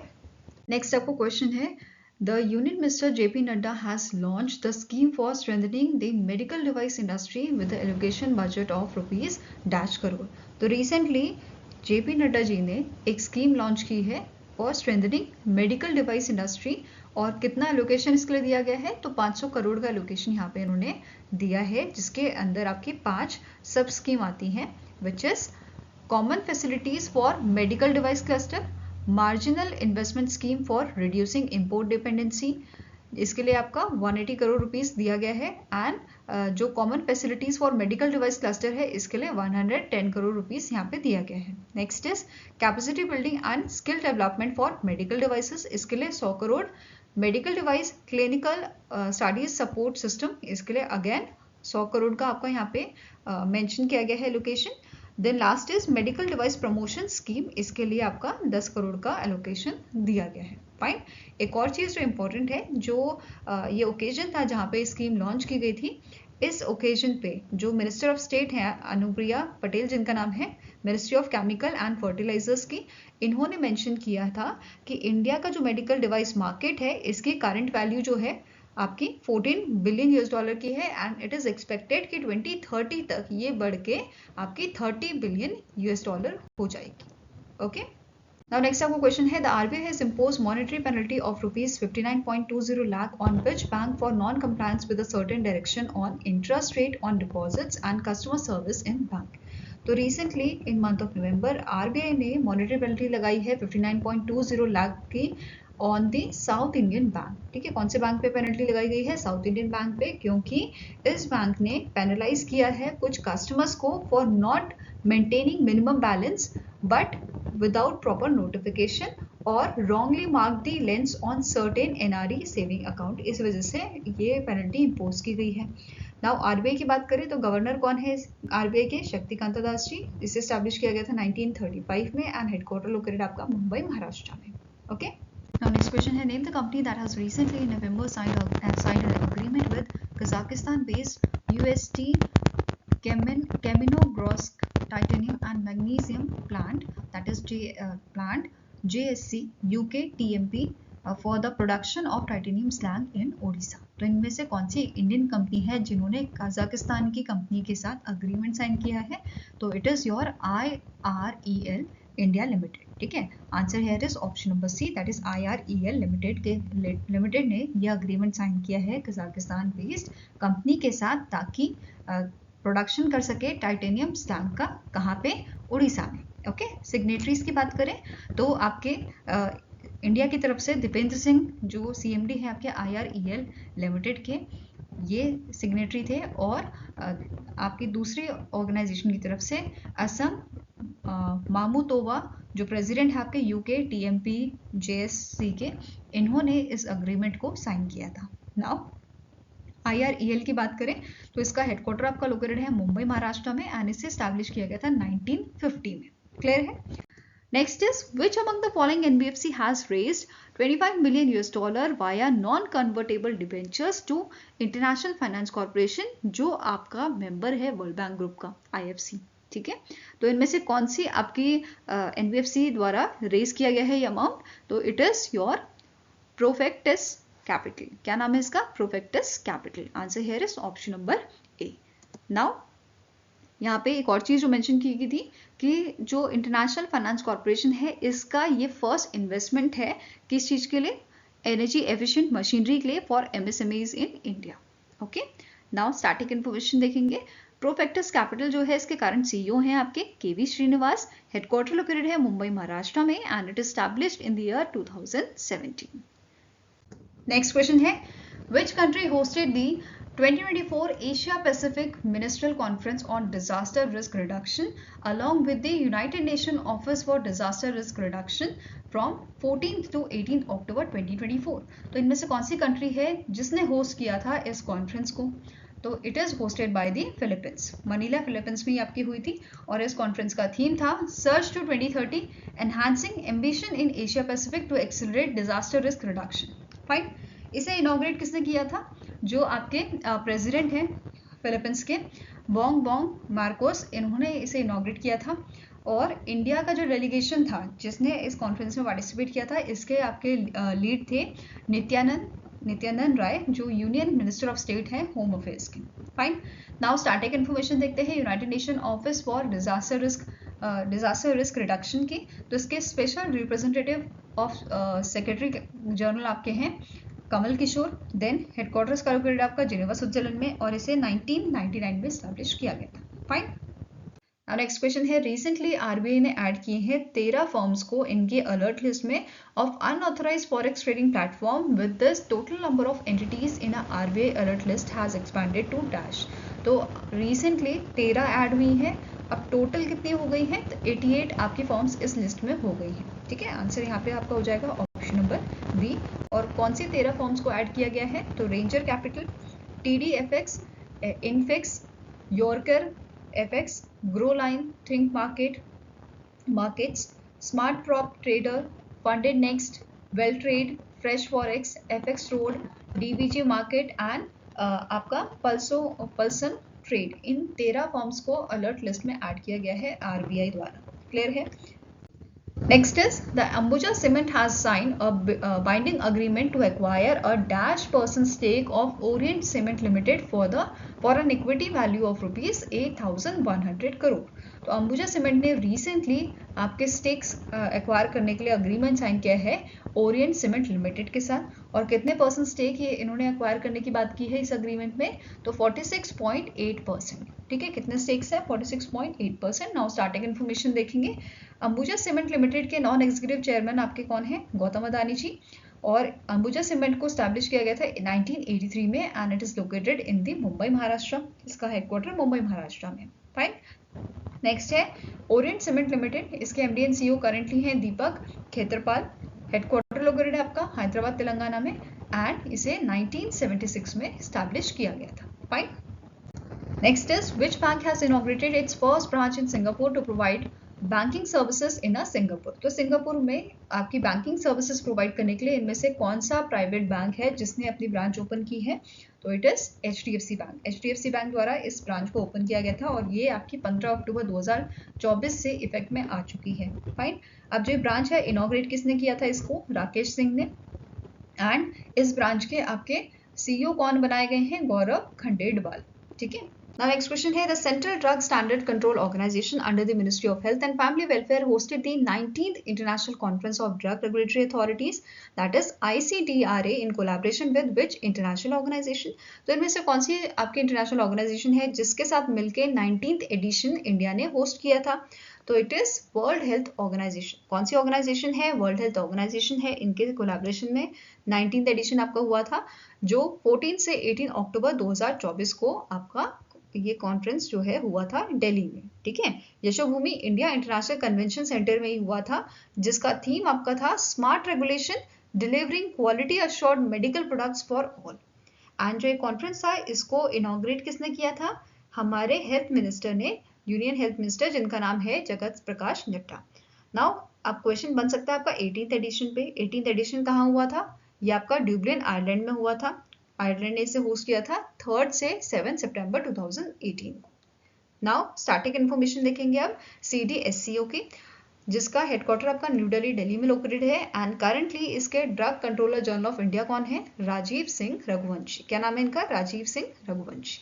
नेक्स्ट आपको क्वेश्चन है, The Union Minister JP Nadda has launched the scheme for strengthening the medical device industry with the allocation budget of ₹- crore। तो recently JP नड्डा जी ने एक स्कीम लॉन्च की है for strengthening medical device industry. और कितना एलोकेशन इसके लिए दिया गया है, तो 500 करोड़ का एलोकेशन यहाँ पे इन्होंने दिया है, जिसके अंदर आपकी 5 सब स्कीम आती हैं, which is common facilities for medical device cluster, marginal investment scheme for reducing import dependency, इसके लिए आपका 180 करोड़ रुपीस दिया गया है। एंड जो common facilities for medical device cluster है, इसके लिए 110 करोड़ रुपीस यहाँ पे दिया गया है। Next is capacity building and skill development for medical devices, इसके लिए 100 crore. Medical device clinical studies support system, इसके लिए अगेन 100 करोड़ का आपका यहाँ पे मेंशन किया गया है location. Then last is medical device promotion scheme, इसके लिए आपका 10 करोड़ का एलोकेशन दिया गया है। फाइन। एक और चीज जो इम्पोर्टेंट है, जो ये ओकेजन था जहाँ पे स्कीम लॉन्च की गई थी, इस ओकेजन पे जो मिनिस्टर ऑफ स्टेट हैं अनुप्रिया पटेल, जिनका नाम है ministry of chemical and fertilisers की, इन्होंने मेंशन किया था कि इंडिया का जो मेडिकल डिवाइस मार्केट है, इसकी करंट वैल्यू जो है आपकी 14 बिलियन यूएस डॉलर की है, एंड इट इज एक्सपेक्टेड कि 2030 तक ये बढ़ के आपकी 30 बिलियन यूएस डॉलर हो जाएगी। ओके। Now next आपको क्वेश्चन है, the RBI has imposed monetary penalty of rupees 59.20 lakh on which bank for non-compliance with a certain direction on interest rate on deposits and customer service in bank। तो recently in month of November RBI ने मॉनेटरी पेनल्टी लगाई है 59.20 लाख की on the south Indian bank. ठीक है, कौन से बैंक पे पेनल्टी लगाई गई है, साउथ इंडियन बैंक पे, क्योंकि इस बैंक ने पेनलाइज किया है कुछ कस्टमर्स को for not maintaining minimum balance but without proper notification और wrongly mark the lien on certain NRE saving account. इस वजह से ये पेनल्टी इम्पोज की गई है। नाउ RBI की बात करें तो गवर्नर कौन है RBI के, शक्तिकांता दास जी। इसे स्टैब्लिश किया गया था 1935 में एंड हेडक्वार्टर लोकेटेड आपका मुंबई महाराष्ट्र में। ओके। Now next question है, name the company that has recently in November signed an agreement with Kazakhstan-based UST Kamenogorsk titanium and magnesium plant, that is plant JSC UK TMP for the production of titanium slag in Odisha। तो इनमें से कौन सी इंडियन कंपनी है जिन्होंने कजाकिस्तान की कंपनी के साथ अग्रीमेंट साइन किया है, तो it is your IREL India limited. ठीक है, answer here is option number C, that is IREL limited ने यह अग्रीमेंट साइन किया है कजाकिस्तान बेस्ड कंपनी के साथ, ताकि प्रोडक्शन कर सके टाइटेनियम स्लैग का। कहाँ पे, उड़ीसा में। ओके। सिग्नेटरीज की बात करें तो आपके इंडिया की तरफ से दीपेंद्र सिंह जो CMD है आपके IREL लिमिटेड के, ये सिग्नेटरी थे, और आपकी दूसरी ऑर्गेनाइजेशन की तरफ से असम मामूतोवा जो प्रेसिडेंट है आपके UK TMP JSC के, इन्होंने इस अग्रीमेंट को साइन किया था। नाउ IREL की बात करें तो इसका हेडक्वार्टर आपका लोकेटेड है मुंबई महाराष्ट्र में, एंड इसे स्टैब्लिश किया गया था 1950 में। क्लियर है। Next is which among the following NBFC has raised 25 million US dollar via non-convertible debentures to International Finance Corporation, जो आपका मेंबर है वर्ल्ड बैंक ग्रुप का IFC। ठीक है, तो इनमें से कौन सी आपकी NBFC द्वारा रेज किया गया है ये अमाउंट, तो it is your Profectus capital. क्या नाम है इसका, Profectus capital. Answer here is option number A. Now यहाँ पे एक और चीज जो मेंशन की गई थी कि जो इंटरनेशनल फाइनेंस कॉर्पोरेशन है, इसका ये फर्स्ट इन्वेस्टमेंट है किस चीज के लिए, एनर्जी एफिशिएंट मशीनरी के लिए for MSMEs in India. Okay. Now static information देखेंगे। प्रोफेक्टिस कैपिटल जो है, इसके करंट CEO हैं आपके KV श्रीनिवास, हेडक्वार्टर लोकेटेड है मुंबई महाराष्ट्र में, and it established in the year 2017। Next question है, which country hosted the 2024 Asia Pacific Ministerial Conference on Disaster Risk Reduction along with the United Nations Office for Disaster Risk Reduction from 14th to 18th October 2024। तो इनमें से कौन सी कंट्री है जिसने होस्ट किया था इस कॉन्फ्रेंस को, तो it is hosted by the Philippines. Manila Philippines में ही आपकी हुई थी, और इस कॉन्फ्रेंस का थीम था search to 2030 enhancing ambition in Asia Pacific to accelerate disaster risk reduction. Fine. इसे इनॉग्रेट किसने किया था, जो आपके प्रेसिडेंट हैं फिलीपींस के बोंग मार्कोस, इन्होंने इसे इनॉग्रेट किया था। और इंडिया का जो डेलीगेशन था जिसने इस कॉन्फ्रेंस में पार्टिसिपेट किया था, इसके आपके लीड थे नित्यानंद राय, जो यूनियन मिनिस्टर ऑफ स्टेट हैं होम अफेयर्स के। फाइन। नाउ स्टैटिक इन्फॉर्मेशन देखते हैं United nation office for disaster risk reduction की। तो इसके special representative of secretary general आपके हैं कमल किशोर। देन हेडक्वार्टर्स का लोकेटेड आपका जिनेवा स्विट्जरलैंड में और इसे 1999 में स्टैब्लिश किया गया था। फाइन। अब नेक्स्ट क्वेश्चन है, रिसेंटली आरबीआई ने ऐड किए हैं 13 फर्म्स को इनके अलर्ट लिस्ट में of unauthorised forex trading platform with this total number of entities in RBI alert list has expanded to dash. तो रिसेंटली 13 ऐड हुई हैं, अब टोटल कितनी हो गई हैं? तो 88 आपकी फर्म्स इस लिस्ट में हो गई हैं। ठीक है, आंसर यहाँ पे आपका हो जाएगा ऑप्शन नंबर बी। और कौन सी 13 फर्म्स को ऐड किया गया है? तो ranger capital, TDFX, Infix, Yorker FX, Growline, Think Markets, Smart Prop Trader, Funded Next, Welltrade, Fresh Forex, FX Road, DBG Market and आपका पल्सन ट्रेड। इन 13 फर्म्स को अलर्ट लिस्ट में ऐड किया गया है आरबीआई द्वारा। क्लियर है? Next is the Ambuja Cement has signed a binding agreement to acquire a dash % stake of Orient Cement Limited for an equity value of rupees 8,100 crore। तो अंबुजा सीमेंट ने रिसेंटली आपके स्टेक्स एक्वायर करने के लिए अग्रीमेंट साइन किया है ओरिएंट सीमेंट लिमिटेड के साथ। और कितने % स्टेक ये इन्होंने एक्वायर करने की बात की है इस अग्रीमेंट में? तो 46.8%। ठीक है, कितने स्टेक्स है? 46.8%। नाउ स्टार्टिंग इन्फॉर्मेशन देखेंगे। अंबुजा सीमेंट लिमिटेड के नॉन एग्जीक्यूटिव चेयरमैन आपके कौन है? गौतम अदानी जी। और अंबुजा सीमेंट को स्टैब्लिश किया गया था 1983 में and it is located in the Mumbai Maharashtra. इसका हेडक्वार्टर मुंबई महाराष्ट्र में। फाइन। नेक्स्ट है ओरिएंट सीमेंट लिमिटेड। इसके एमडी एंड सीईओ करंटली हैं दीपक खेतरपाल। हेडक्वार्टर लोकेटेड है आपका हैदराबाद तेलंगाना में एंड इसे 1976 में स्टैब्लिश किया गया था। Fine. Next is which bank has inaugurated its first branch in Singapore to provide banking services in Singapore. तो सिंगापुर में आपकी बैंकिंग सर्विसेज प्रोवाइड करने के लिए इनमें से कौन सा प्राइवेट बैंक है जिसने अपनी ब्रांच ओपन की है? तो it is HDFC bank. HDFC bank द्वारा इस ब्रांच को ओपन किया गया था और ये आपकी 15 अक्टूबर 2024 से इफेक्ट में आ चुकी है। फाइन। अब जो ब्रांच है इनॉग्रेट किसने किया था इसको? राकेश सिंह ने। एंड इस ब्रांच के आपके CEO कौन बनाए गए हैं? गौरव खंडेलवाल। ठीक है। Now next question है, the Central Drug Standard Control Organization under the Ministry of Health and Family Welfare hosted the 19th International Conference of Drug Regulatory Authorities, that is ICDRA, in collaboration with which international organization? तो इनमें से कौन सी आपकी इंटरनेशनल ऑर्गेनाइजेशन है जिसके साथ मिलके 19th एडिशन इंडिया ने होस्ट किया था? तो it is World Health Organization. कौन सी ऑर्गेनाइजेशन है? वर्ल्ड हेल्थ ऑर्गेनाइजेशन है। इनके कोलैबोरेशन में 19th एडिशन आपका हुआ था जो 14 से 18 अक्टूबर 2024 को आपका ये कॉन्फ्रेंस जो है हुआ था दिल्ली में। ठीक है, Yashobhoomi India international convention centre में ही हुआ था जिसका थीम आपका था smart regulation delivering quality assured medical products for all. And जो ये कॉन्फ्रेंस था इसको इनॉग्रेट किसने किया था? हमारे हेल्थ मिनिस्टर ने, यूनियन हेल्थ मिनिस्टर जिनका नाम है जगत प्रकाश नड्डा। नाउ अब क्वेश्चन बन सकता है आपका 18th एडिशन पे। 18th एडिशन कहाँ हुआ था? ये आपका ड्यूब्लिन आयरलैंड में हुआ था। आयरलैंड ने इसे होस्ट किया था 3 से 7 सितंबर 2018 को। नाउ स्टैटिक इन्फॉर्मेशन देखेंगे अब CDSCO की, जिसका हेडक्वार्टर आपका न्यू दिल्ली में लोकेटेड है एंड करंटली इसके drug controller general of India कौन है? राजीव सिंह रघुवंशी। क्या नाम है इनका? Rajiv Singh Raghuvanshi.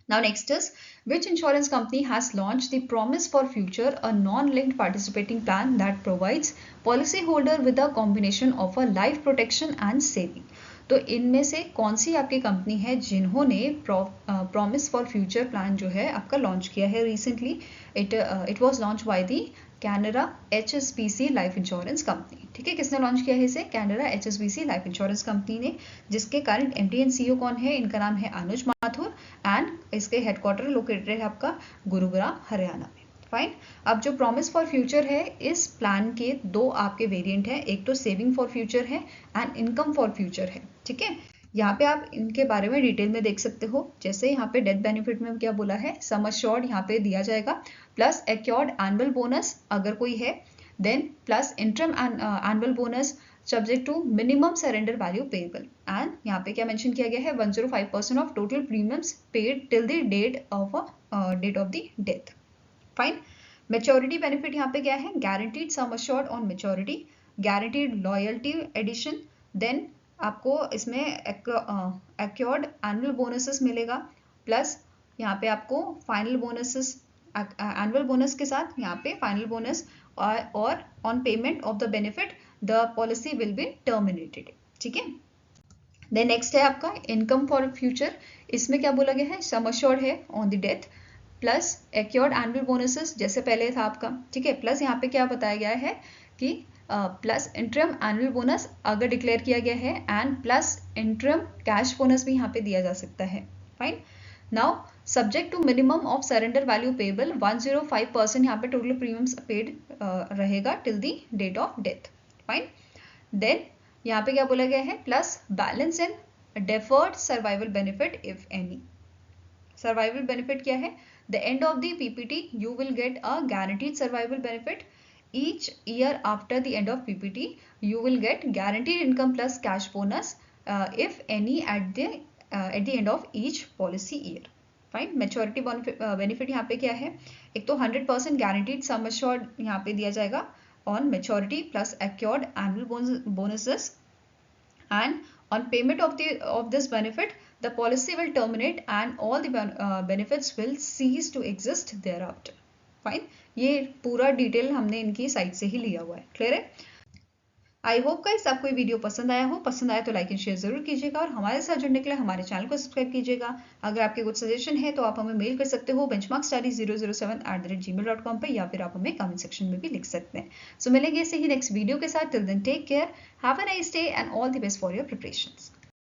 Now next is, which insurance company has launched the Promise for Future, a non-linked participating plan that provides policyholder with a combination of a life protection and saving? तो इनमें से कौन सी आपकी कंपनी है जिन्होंने प्रॉमिस फॉर फ्यूचर प्लान जो है आपका लॉन्च किया है recently? It was launch by the Canara HSBC life insurance company. ठीक है, किसने लॉन्च किया है इसे? Canara HSBC life insurance company ने, जिसके करंट MD एंड CEO कौन है? इनका नाम है अनुज माथुर एंड इसके हेडक्वार्टर लोकेटेड है आपका गुरुग्राम हरियाणा में। फाइन। अब जो प्रॉमिस फॉर फ्यूचर है इस प्लान के दो आपके वेरिएंट हैं, एक तो सेविंग फॉर फ्यूचर है एंड इनकम फॉर फ्यूचर है। ठीक है, यहाँ पे आप इनके बारे में डिटेल में देख सकते हो। जैसे यहाँ पे डेथ बेनिफिट में क्या बोला है? सम अश्योर्ड यहाँ पे दिया जाएगा प्लस एक्योर्ड एनुअल बोनस अगर कोई है, then plus interim annual bonus subject to minimum surrender value payable. And यहाँ पे क्या मेंशन किया गया है? 105% of total premiums paid till the date of the death. Fine. Maturity benefit यहाँ पे क्या है? Guaranteed sum assured on maturity, guaranteed loyalty addition, then आपको इसमें एक्योर्ड एनुअल बोनसेस मिलेगा प्लस यहाँ पे आपको फाइनल बोनसेस, एनुअल बोनस के साथ यहाँ पे फाइनल बोनस और on payment of the benefit the policy will be terminated. ठीक है। देन नेक्स्ट है आपका इनकम फॉर फ्यूचर। इसमें क्या बोला गया है, सम अश्योर्ड है on the death plus accrued annual bonuses जैसे पहले था आपका। ठीक है। प्लस यहाँ पे क्या बताया गया है कि प्लस इंटरम एनुअल बोनस अगर डिक्लेयर किया गया है and plus interim cash bonus भी यहाँ पे दिया जा सकता है। Fine. Now subject to minimum of surrender value payable 105% यहाँ पे टोटल प्रीमियम्स पेड रहेगा till the date of death. Fine. Then यहाँ पे क्या बोला गया है, plus balance in deferred survival benefit if any. Survival benefit क्या है, the end of the PPT you will get a guaranteed survival benefit. Each year after the end of PPT, you will get guaranteed income plus cash bonus, if any, at the end of each policy year. Fine. Maturity benefit यहाँ पे क्या है, एक तो 100% guaranteed sum assured यहाँ पे दिया जाएगा on maturity plus acquired annual bonuses, and on payment of this benefit, the policy will terminate and all the benefits will cease to exist thereafter. Fine. ये पूरा डिटेल हमने इनकी साइट से ही लिया हुआ है। क्लियर है। आई होप गाइस आपको ये वीडियो पसंद आया हो। पसंद आया तो लाइक एंड शेयर जरूर कीजिएगा और हमारे साथ जुड़ने के लिए हमारे चैनल को सब्सक्राइब कीजिएगा। अगर आपके कुछ सजेशन है तो आप हमें मेल कर सकते हो benchmarkstudy007@gmail.com पे, या फिर आप हमें कमेंट सेक्शन में भी लिख सकते हैं। सो मिलेंगे ऐसे ही नेक्स्ट वीडियो के साथ। Till then take care, have a nice day and all the best for your preparations.